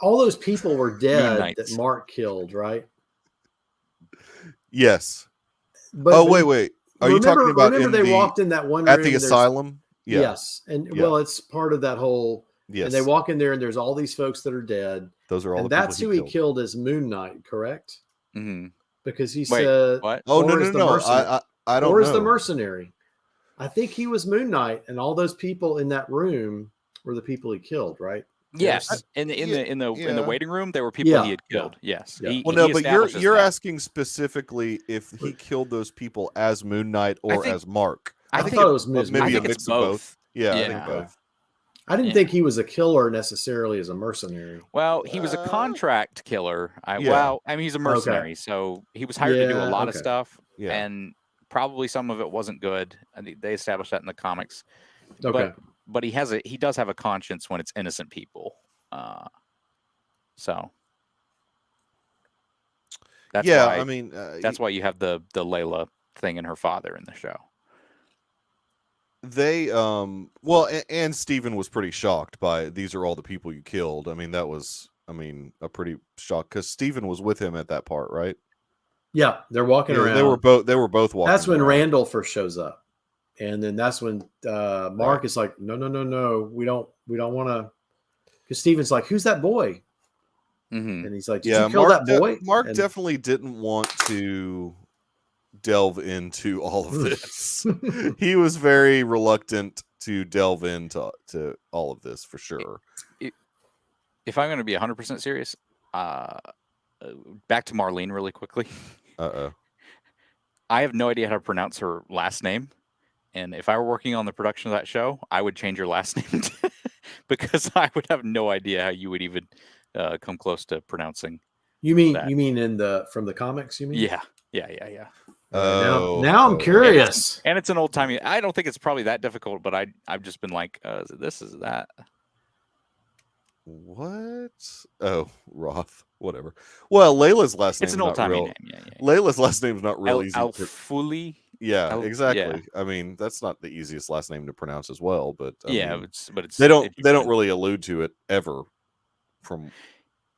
all those people were dead that Mark killed, right? Yes. But wait. Are you talking about? Remember they walked in that one at room the asylum? Yeah. Yes, and well, it's part of that whole. Yes. And they walk in there, and there's all these folks that are dead. Those are all. And that's who he killed as Moon Knight, correct? Mm-hmm. Because he said, "What? Oh no! I don't know. Or is the mercenary? I think he was Moon Knight, and all those people in that room were the people he killed, right? Yes, in the waiting room, there were people he had killed. Yes. Yeah. But you're asking specifically if he killed those people as Moon Knight or as Mark. I thought it was maybe a mix of both. Yeah, I think both. I didn't think he was a killer necessarily as a mercenary. Well, he was a contract killer. Well, I mean, he's a mercenary, so he was hired to do a lot of stuff, and probably some of it wasn't good. I think they established that in the comics. Okay. But he does have a conscience when it's innocent people. So that's why, I mean, that's why you have the Layla thing and her father in the show. They and Steven was pretty shocked by these are all the people you killed. I mean, that was a pretty shock because Steven was with him at that part, right? Yeah, they're walking around. They were both walking. That's when Randall first shows up. And then that's when Mark is like, no, we don't want to, because Steven's like, who's that boy? Mm-hmm. And he's like, did you kill that boy? Mark definitely didn't want to delve into all of this. He was very reluctant to delve into all of this for sure. If I'm going to be 100% serious, back to Marlene really quickly. I have no idea how to pronounce her last name. And if I were working on the production of that show, I would change your last name because I would have no idea how you would even come close to pronouncing. You mean that. from the comics? You mean? Yeah. Now I'm curious. And it's an old timey. I don't think it's probably that difficult, but I've just been like, is that. What? Oh, Roth. Whatever. Well, Layla's last name. It's an old timey name. Yeah. Layla's last name is not real easy. Alfuli. Yeah, exactly. Yeah. I mean, that's not the easiest last name to pronounce as well, but it's they don't really allude to it ever. From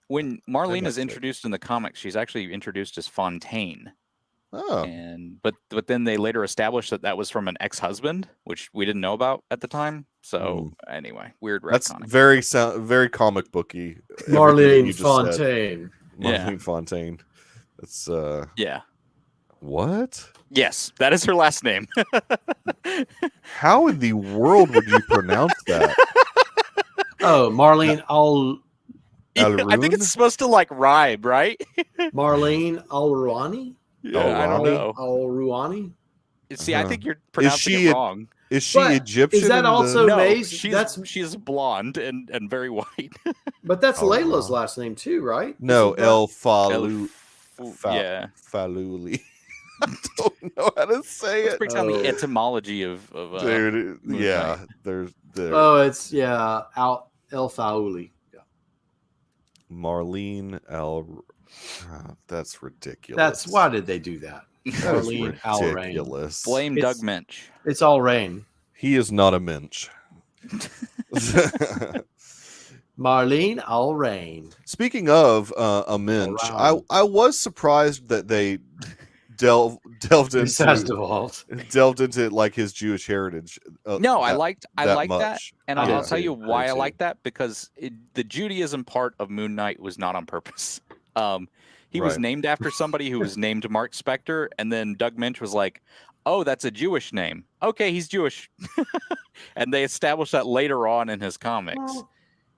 when Marlene is introduced in the comics, she's actually introduced as Fontaine. Oh, but then they later established that was from an ex-husband, which we didn't know about at the time. So anyway, weird retconning. That's very comic booky. Marlene Fontaine. Marlene Fontaine. That's yeah. What? Yes, that is her last name. How in the world would you pronounce that? Oh, Marlene I think it's supposed to like rhyme, right? Marlene Al-Rouani? Yeah, I don't know. Al-Rouani? See, I think you're pronouncing it wrong. Is she Egyptian? Is that also Maze? She's blonde and very white. But that's Layla's last name too, right? No, El Faluli. I don't know how to say it. Breaks down the etymology of dude. Yeah, there's it's El Fauli. Yeah. Marlene Al. That's ridiculous. That's why did they do that? Marlene Al ridiculous. Blame Doug Minch. It's all rain. He is not a Minch. Marlene Al Rain. Speaking of a Minch, I was surprised that they delved into like his Jewish heritage. No, I liked that, and I'll tell you why I like that, because the Judaism part of Moon Knight was not on purpose. He was named after somebody who was named Mark Spector, and then Doug Minch was like, "Oh, that's a Jewish name. Okay, he's Jewish," and they established that later on in his comics. Well,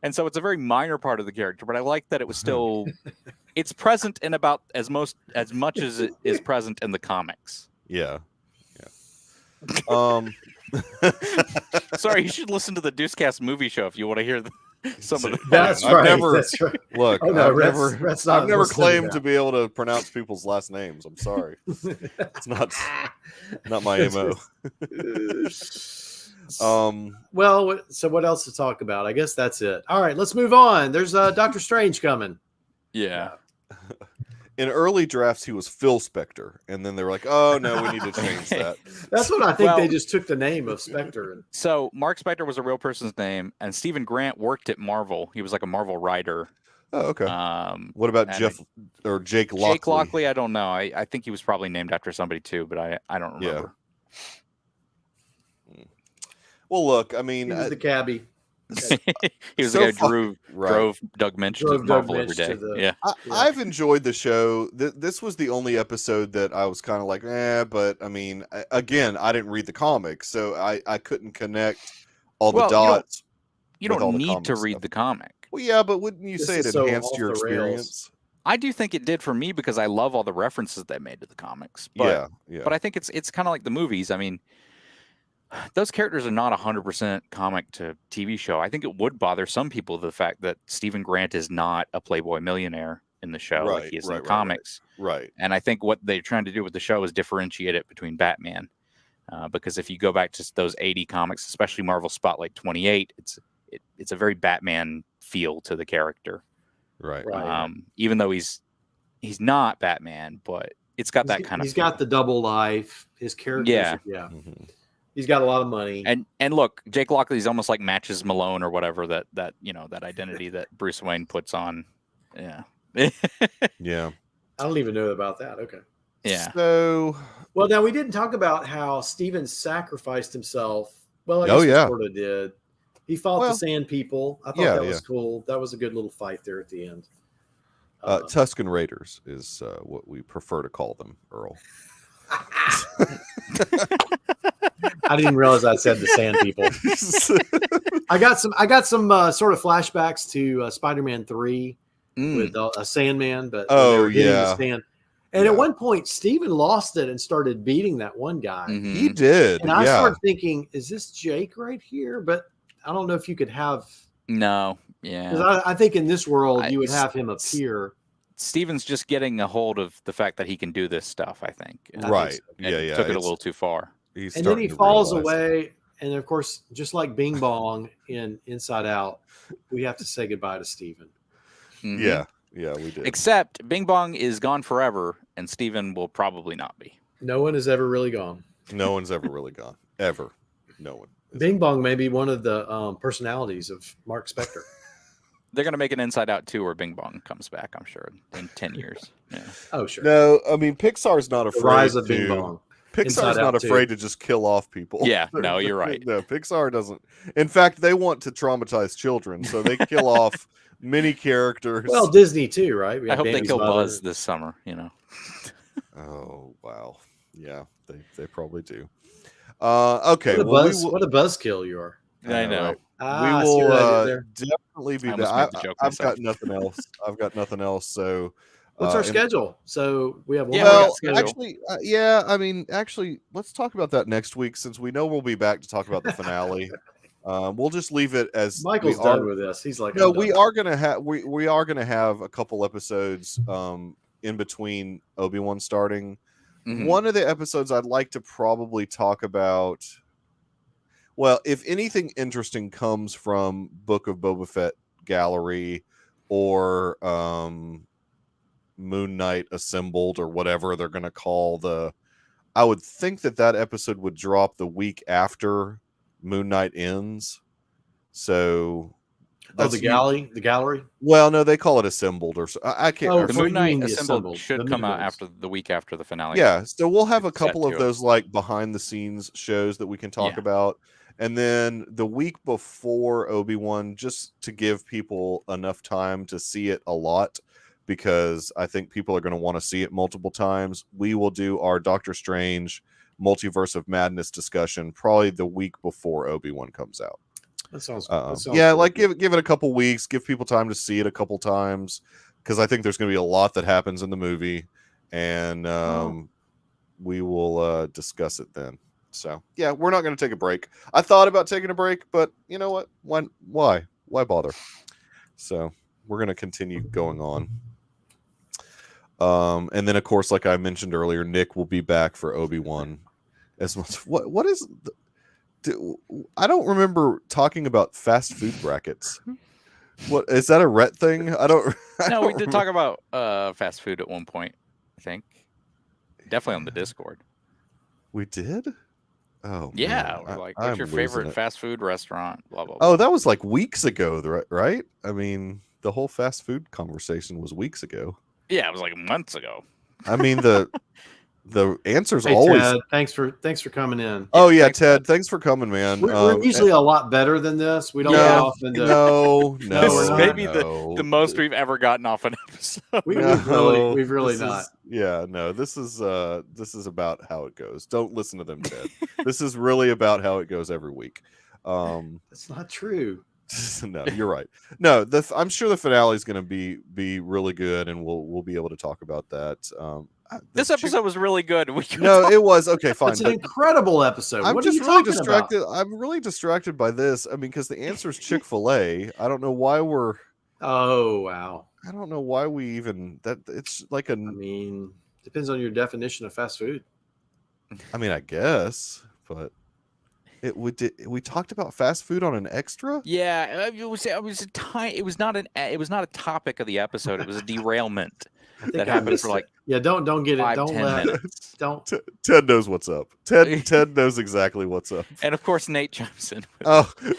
and so it's a very minor part of the character, but I like that it was still. It's present in about as much as it is present in the comics. Yeah. Sorry, you should listen to the Deucecast movie show if you want to hear some of the. That's right. That's right. Look, I've never claimed to be able to pronounce people's last names. I'm sorry. It's not my MO. Well, so what else to talk about? I guess that's it. All right, let's move on. There's Doctor Strange coming. Yeah. In early drafts, he was Phil Spector, and then they were like, "Oh no, we need to change that." That's what I think. They just took the name of Spector. So Mark Spector was a real person's name, and Stephen Grant worked at Marvel. He was like a Marvel writer. Oh, okay. What about Jake Lockley? Jake Lockley, I don't know. I think he was probably named after somebody too, but I don't remember. Yeah. Well, look, I mean, he was the cabbie. He was the guy who drove Doug Minch to Marvel every day. I've enjoyed the show. This was the only episode that I was kind of like, but I mean, again, I didn't read the comics, so I couldn't connect all the dots. You don't need to read the comic. Well, yeah, but wouldn't you say it enhanced your experience? I do think it did for me because I love all the references they made to the comics. But, yeah. But I think it's kind of like the movies. I mean, those characters are not 100% comic to TV show. I think it would bother some people the fact that Stephen Grant is not a Playboy millionaire in the show like he is in the comics. Right. And I think what they're trying to do with the show is differentiate it between Batman. Because if you go back to those 80 comics, especially Marvel Spotlight 28, it's a very Batman feel to the character. Right. Even though he's not Batman, but it's got that kind of. He's got the double life. His character. Yeah. Mm-hmm. He's got a lot of money. And look, Jake Lockley's almost like matches Malone or whatever that that identity that Bruce Wayne puts on. Yeah. Yeah. I don't even know about that. Okay. Yeah. So well, now we didn't talk about how Steven sacrificed himself. Well, I guess he sort of did. He fought the Sand People. I thought that was cool. That was a good little fight there at the end. Tusken Raiders is what we prefer to call them, Earl. I didn't realize I said the Sand People. I got some sort of flashbacks to Spider-Man 3 with a Sandman, but the sand. And at one point, Steven lost it and started beating that one guy. Mm-hmm. He did, and I started thinking, "Is this Jake right here?" But I don't know if you could have. No, yeah. Because I think in this world you would have him appear. Steven's just getting a hold of the fact that he can do this stuff. I think. Right. Took it a little too far. And then he falls away, and of course, just like Bing Bong in Inside Out, we have to say goodbye to Steven. Mm-hmm. Yeah, we did. Except Bing Bong is gone forever, and Steven will probably not be. No one has ever really gone. No one's ever really gone. Ever. No one. Bing Bong may be one of the personalities of Mark Spector. They're going to make an Inside Out 2 where Bing Bong comes back, I'm sure, in 10 years. Yeah. Oh, sure. No, I mean, Pixar's not afraid the rise of Bing Bong. Pixar's not afraid to just kill off people. Yeah, no, you're right. No, Pixar doesn't. In fact, they want to traumatize children, so they kill off many characters. Well, Disney too, right? I hope they kill Buzz this summer, Oh, wow. Yeah, they probably do. Okay. What a buzzkill you are. I know. Right. We will definitely be there. I've got nothing else. So what's our schedule? So we have one schedule. Actually, let's talk about that next week since we know we'll be back to talk about the finale. We'll just leave it as Michael's done with this. He's like, no, we are gonna have a couple episodes in between Obi-Wan starting. Mm-hmm. One of the episodes I'd like to probably talk about. Well, if anything interesting comes from Book of Boba Fett gallery or Moon Knight Assembled or whatever they're going to call I would think that episode would drop the week after Moon Knight ends. So the gallery. Well, no, they call it Assembled or so. I can't. The Moon Knight Assembled should come out after the week after the finale. Yeah, so we'll have a couple of those like behind the scenes shows that we can talk about. And then the week before Obi-Wan, just to give people enough time to see it a lot, because I think people are going to want to see it multiple times, we will do our Doctor Strange Multiverse of Madness discussion probably the week before Obi-Wan comes out. That sounds like give it a couple weeks, give people time to see it a couple times, because I think there's going to be a lot that happens in the movie, and we will discuss it then. So yeah, we're not going to take a break. I thought about taking a break, but you know what? Why bother? So we're going to continue going on. And then of course, like I mentioned earlier, Nick will be back for Obi-Wan. As much what is I don't remember talking about fast food brackets. What is that a Rhett thing? No, we did talk about fast food at one point. I think definitely on the Discord. We did. Oh yeah, man. like what's your favorite fast food restaurant? Blah blah. Oh, that was like weeks ago, right? I mean, the whole fast food conversation was weeks ago. Yeah, it was like months ago. I mean the answer's hey, always. Ted, thanks for coming in. Oh yeah, Ted, thanks for coming, man. We're usually a lot better than this. We don't get off into no. This is maybe the most we've ever gotten off an episode. We've really not. This is about how it goes. Don't listen to them, Ted. This is really about how it goes every week. That's not true. No, you're right. No, I'm sure the finale is going to be really good, and we'll be able to talk about that. This episode was really good. It was okay. Fine. It's an incredible episode. I'm just really distracted. I'm really distracted by this. I mean, because the answer is Chick-fil-A. I don't know why we're. Oh wow. I don't know why we even that. It's like I mean, depends on your definition of fast food. I mean, I guess, but. We talked about fast food on an extra. Yeah, it was not a topic of the episode. It was a derailment that happened for like don't get it. Don't 10 let minutes. Don't. Ted knows what's up. Ted knows exactly what's up. And of course, Nate chimes in.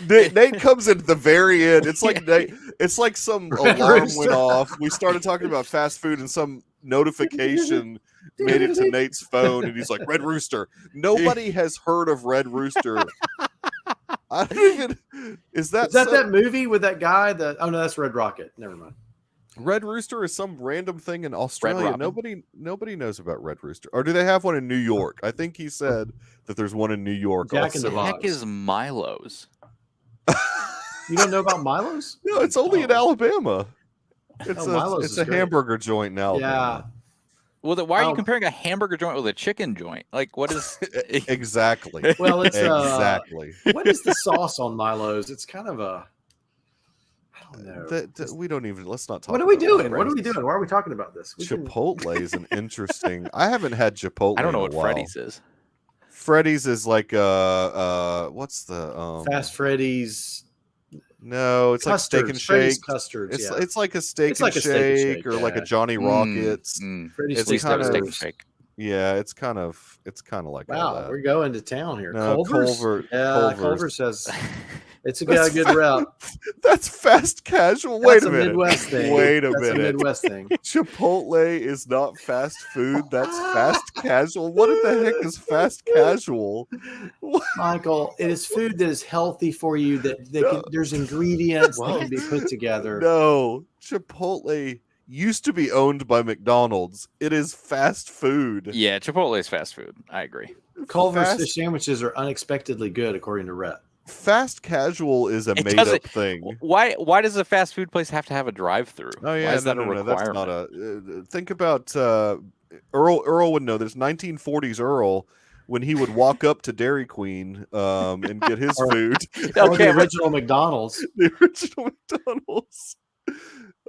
Nate comes in at the very end. It's like Nate. It's like some alarm went off. We started talking about fast food, and some notification made it to Nate's phone, and he's like, Red Rooster. Nobody has heard of Red Rooster. I don't even. Is that that movie with that guy? Oh no, that's Red Rocket. Never mind. Red Rooster is some random thing in Australia. Nobody knows about Red Rooster. Or do they have one in New York? I think he said that there's one in New York. What the heck is Milo's? You don't know about Milo's? No, it's only in Alabama. Milo's it's a hamburger joint in Alabama. Yeah. Well, then why are you comparing a hamburger joint with a chicken joint? Like, what is exactly? Well, it's exactly. What is the sauce on Milo's? It's kind of a. I don't know. We don't even. Let's not talk. What are we doing? What are we doing? Why are we talking about this? Chipotle is an interesting. I haven't had Chipotle. I don't know in a what while. Freddy's is. Freddy's is like what's the Fast Freddy's? No, it's custards, like Steak and Freddy's Shake. Custards. It's like a Steak and Shake or like a Johnny Rockets. Freddy's Steak and Shake. Yeah, it's kind of like wow. We're going to town here. No, Culver's. Culver says it's a good route. That's fast casual. Wait a minute. Midwest thing. Wait a That's minute. A Midwest thing. Chipotle is not fast food. That's fast casual. What in the heck is fast casual? Michael, it is food that is healthy for you. There's ingredients that can be put together. No, Chipotle used to be owned by McDonald's. It is fast food. Yeah, Chipotle is fast food. I agree. Culver's fish sandwiches are unexpectedly good, according to Rhett. Fast casual is a made-up thing. Why does a fast food place have to have a drive-through? Oh yeah, why is that a requirement? That's not a. Think about Earl would know. There's 1940s Earl when he would walk up to Dairy Queen and get his food. The original McDonald's. The original McDonald's.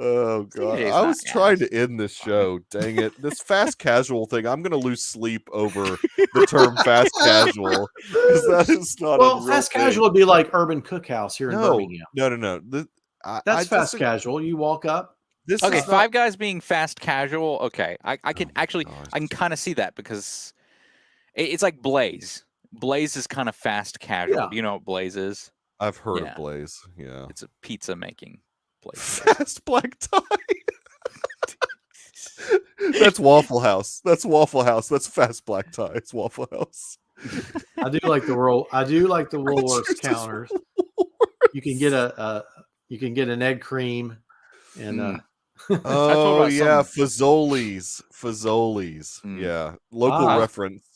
Oh god, I was trying to end this show. Dang it! This fast casual thing. I'm gonna lose sleep over the term fast casual because that is not. Well, fast casual would be like Urban Cookhouse here in Birmingham. No. That's fast casual. You walk up. Five Guys being fast casual. Okay, I can I can kind of see that because it's like Blaze. Blaze is kind of fast casual. Yeah. Do you know what Blaze is? I've heard of Blaze. Yeah, it's a pizza making place. Fast black tie. That's Waffle House. That's fast black tie. It's Waffle House. I do like the Woolworths counters. You can get an egg cream and oh yeah, Fazoli's. Yeah, local reference.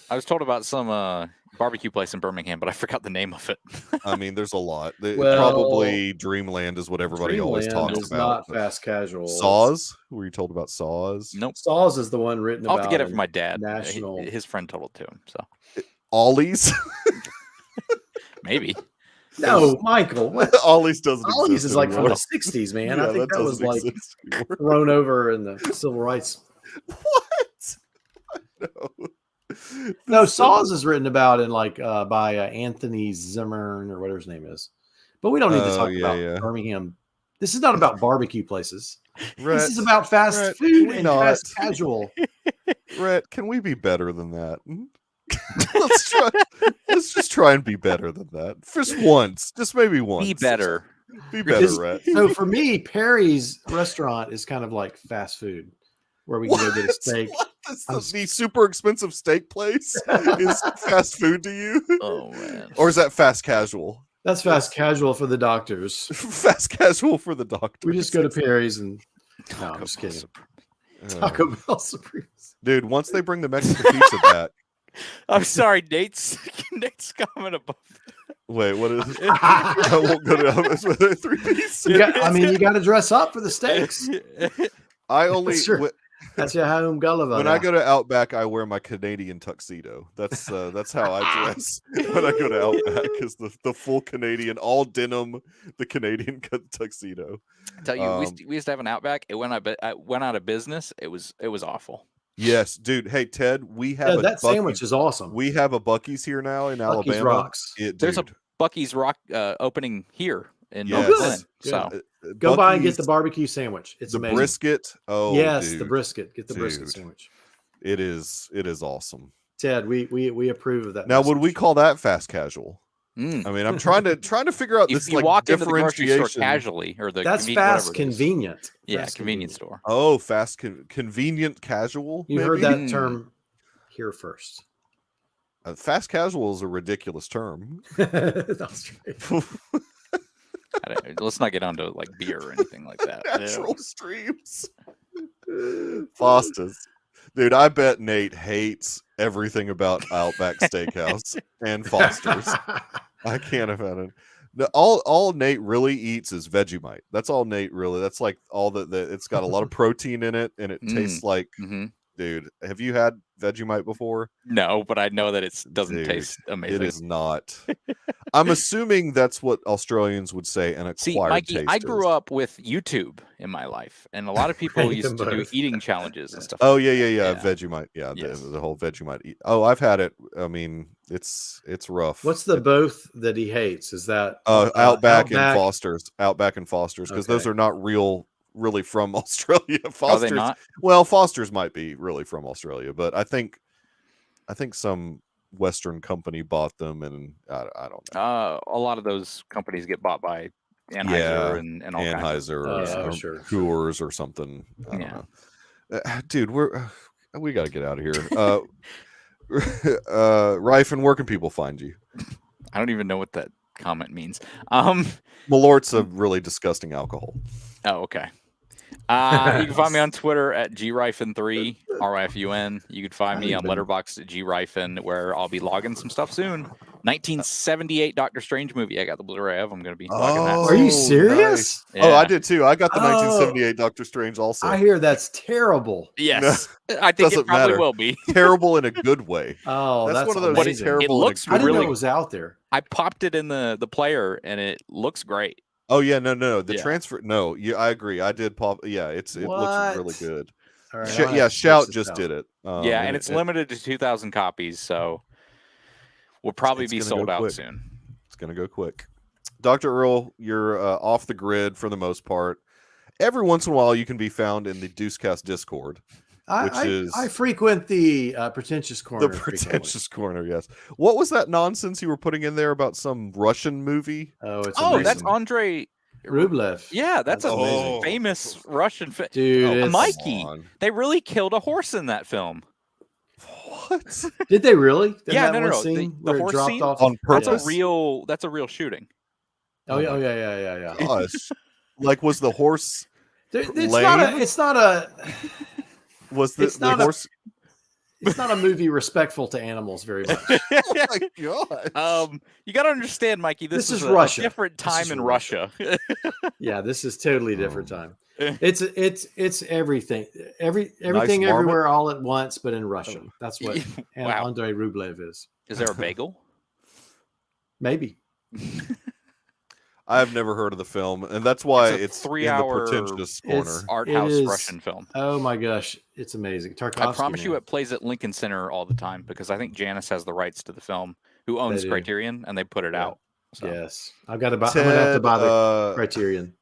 I was told about some barbecue place in Birmingham, but I forgot the name of it. I mean, there's a lot. Probably Dreamland is what everybody always talks is about. Not fast casual. Saws? Were you told about Saws? Nope. Saws is the one written about. I'll have to get it from my dad. National. His friend told it to him. So Ollie's? Maybe. No, Michael. Ollie's doesn't. Ollie's is like from the '60s, man. Yeah, I think that was like thrown over in the civil rights. What? No. No, Saws is written about in by Anthony Zimmern or whatever his name is. But we don't need to talk about Birmingham. This is not about barbecue places. Rhett, this is about fast food and fast casual. Rhett, can we be better than that? Let's just try and be better than that. Just once. Just maybe once. Be better. Be better, Rhett. So for me, Perry's restaurant is kind of like fast food where we can go get a steak. The super expensive steak place is fast food to you? Oh, man. Or is that fast casual? That's fast casual for the doctors. Fast casual for the doctors. We just go to Perry's and... No, I'm just kidding. Taco Bell Supremes. Dude, once they bring the Mexican pizza back... I'm sorry, Nate's comment above. Wait, what is it? I won't go to 3-piece. You got to dress up for the steaks. I only... That's your home Gulliver. When I go to Outback, I wear my Canadian tuxedo. That's how I dress when I go to Outback. Is the full Canadian, all denim, the Canadian tuxedo. I tell you, we used to have an Outback. It went out of business. It was awful. Yes, dude. Hey, Ted, we have that sandwich is awesome. We have a Buc-ee's here now in Buc-ee's Alabama. Rocks. There's a Buc-ee's Rock opening here in Glen. So go by and get the barbecue sandwich. It's the amazing. Brisket. Oh, yes, dude. the brisket. Get the brisket sandwich. It is awesome. Ted, we approve of that. Now, would we call that fast casual? I mean, I'm trying to figure out this you walk into the grocery store casually, or that's fast convenient. Yeah, convenience store. Oh, convenient casual. You heard that term here first. Fast casual is a ridiculous term. That's right. Let's not get onto like beer or anything like that. Natural streams. Foster's. Dude, I bet Nate hates everything about Outback Steakhouse and Foster's. I can't imagine. All Nate really eats is Vegemite. That's all Nate really. That's like all that. It's got a lot of protein in it, and it tastes like. Dude, have you had Vegemite before? No, but I know that it doesn't taste amazing. It is not. I'm assuming that's what Australians would say an acquired Mikey, taste I grew up with YouTube in my life, and a lot of people used to do eating challenges and stuff. Oh, yeah. Vegemite. Yeah, yes. the whole Vegemite. Oh, I've had it. I mean, it's rough. What's the both that he hates? Is that Outback and Foster's? Outback and Foster's, because those are not really from Australia. Foster's, are they not? Well, Foster's might be really from Australia, but I think some Western company bought them, and I don't know. A lot of those companies get bought by Anheuser and all Anheuser kinds or Coors or something. I don't know. Dude, we got to get out of here. Rifen, where can people find you? I don't even know what that comment means. Malort's a really disgusting alcohol. Oh, okay. You can find me on Twitter at grifen3 RIFUN. You can find me on Letterboxd at grifen, where I'll be logging some stuff soon. 1978 Doctor Strange movie. I got the Blu-ray of. I'm going to be logging that. Are you serious? Nice. Yeah. Oh, I did too. I got the 1978 Doctor Strange also. I hear that's terrible. Yes, no, I think it probably will be terrible in a good way. Oh, that's one of those amazing. terrible. It looks I didn't really. know it was out there. I popped it in the player, and it looks great. Oh yeah, no. The transfer. No, I agree. I did pop. Yeah, it looks really good. All right, Shout just did it. And it's limited to 2,000 copies, so we'll probably be sold out soon. It's gonna go quick. Dr. Earl, you're off the grid for the most part. Every once in a while, you can be found in the Deucecast Discord. I frequent the pretentious corner. The pretentious corner, yes. What was that nonsense you were putting in there about some Russian movie? That's Andrei Rublev. Yeah, that's a famous Russian film. Dude, Mikey, they really killed a horse in that film. What? Did they really? Yeah, no. The horse scene off on purpose. That's a real shooting. Oh yeah. Gosh. Like, was the horse? It's not a. Was the horse? It's not a movie respectful to animals very much. Oh my god! You got to understand, Mikey. This is Russia. A different time in Russia. Yeah, this is totally different time. It's everything, everything, everywhere, all at once, but in Russia. That's what Andrei Rublev is. Is there a bagel? Maybe. I've never heard of the film, and that's why it's 3-hour in the pretentious corner. art house Russian film. Oh my gosh, it's amazing. Tarkovsky, I promise you, it plays at Lincoln Center all the time because I think Janice has the rights to the film, who owns Criterion, and they put it out. So. Yes, I'm gonna have to buy the Criterion.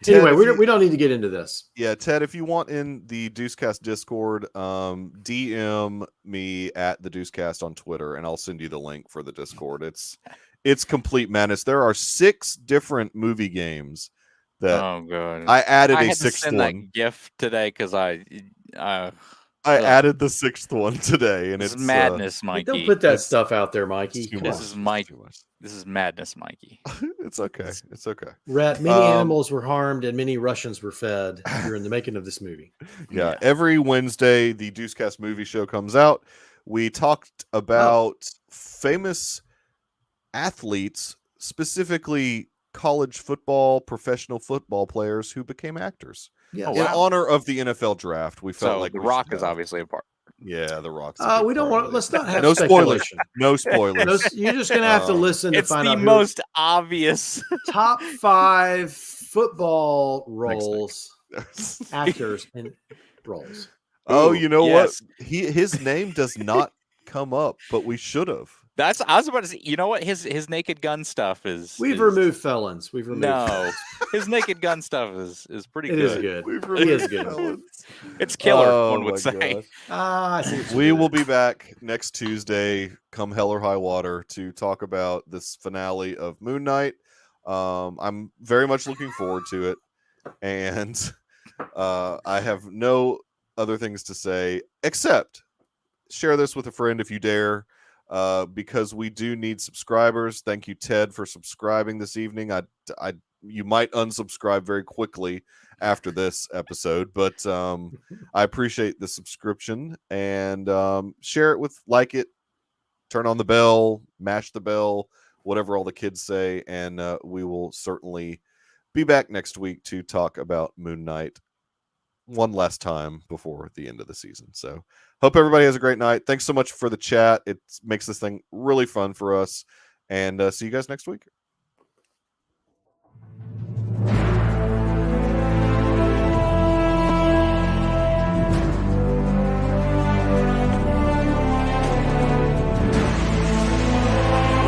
Ted, anyway, we don't need to get into this. Yeah, Ted, if you want in the Deucecast Discord, DM me at the Deucecast on Twitter, and I'll send you the link for the Discord. It's complete madness. There are 6 different movie games that I added a 6th one. That GIF today because I added the 6th one today, and it's madness, Mikey. Don't put that stuff out there, Mikey. This is madness, Mikey. It's okay. It's okay. Rhett, many animals were harmed and many Russians were fed during the making of this movie. Yeah, every Wednesday the Deucecast movie show comes out. We talked about famous athletes, specifically college football, professional football players who became actors. Yeah. In honor of the NFL draft, we felt like The Rock is obviously a part. Yeah, The Rock's. We don't want. Let's not have no spoilers. No spoilers. You're just gonna have to listen to find out. It's the most obvious top 5 football roles, actors, and roles. Oh, you know what? His name does not come up, but we should have. I was about to say. You know what? His Naked Gun stuff is. We've removed felons. We've removed. No, his Naked Gun stuff is pretty good. It is good. It is good. Felons. It's killer. One would say. I see. We will be back next Tuesday, come hell or high water, to talk about this finale of Moon Knight. I'm very much looking forward to it, and I have no other things to say except share this with a friend if you dare. Because we do need subscribers. Thank you, Ted, for subscribing this evening. You might unsubscribe very quickly after this episode, but I appreciate the subscription, and share it like it, turn on the bell, mash the bell, whatever all the kids say, and we will certainly be back next week to talk about Moon Knight one last time before the end of the season. So hope everybody has a great night. Thanks so much for the chat. It makes this thing really fun for us, and see you guys next week.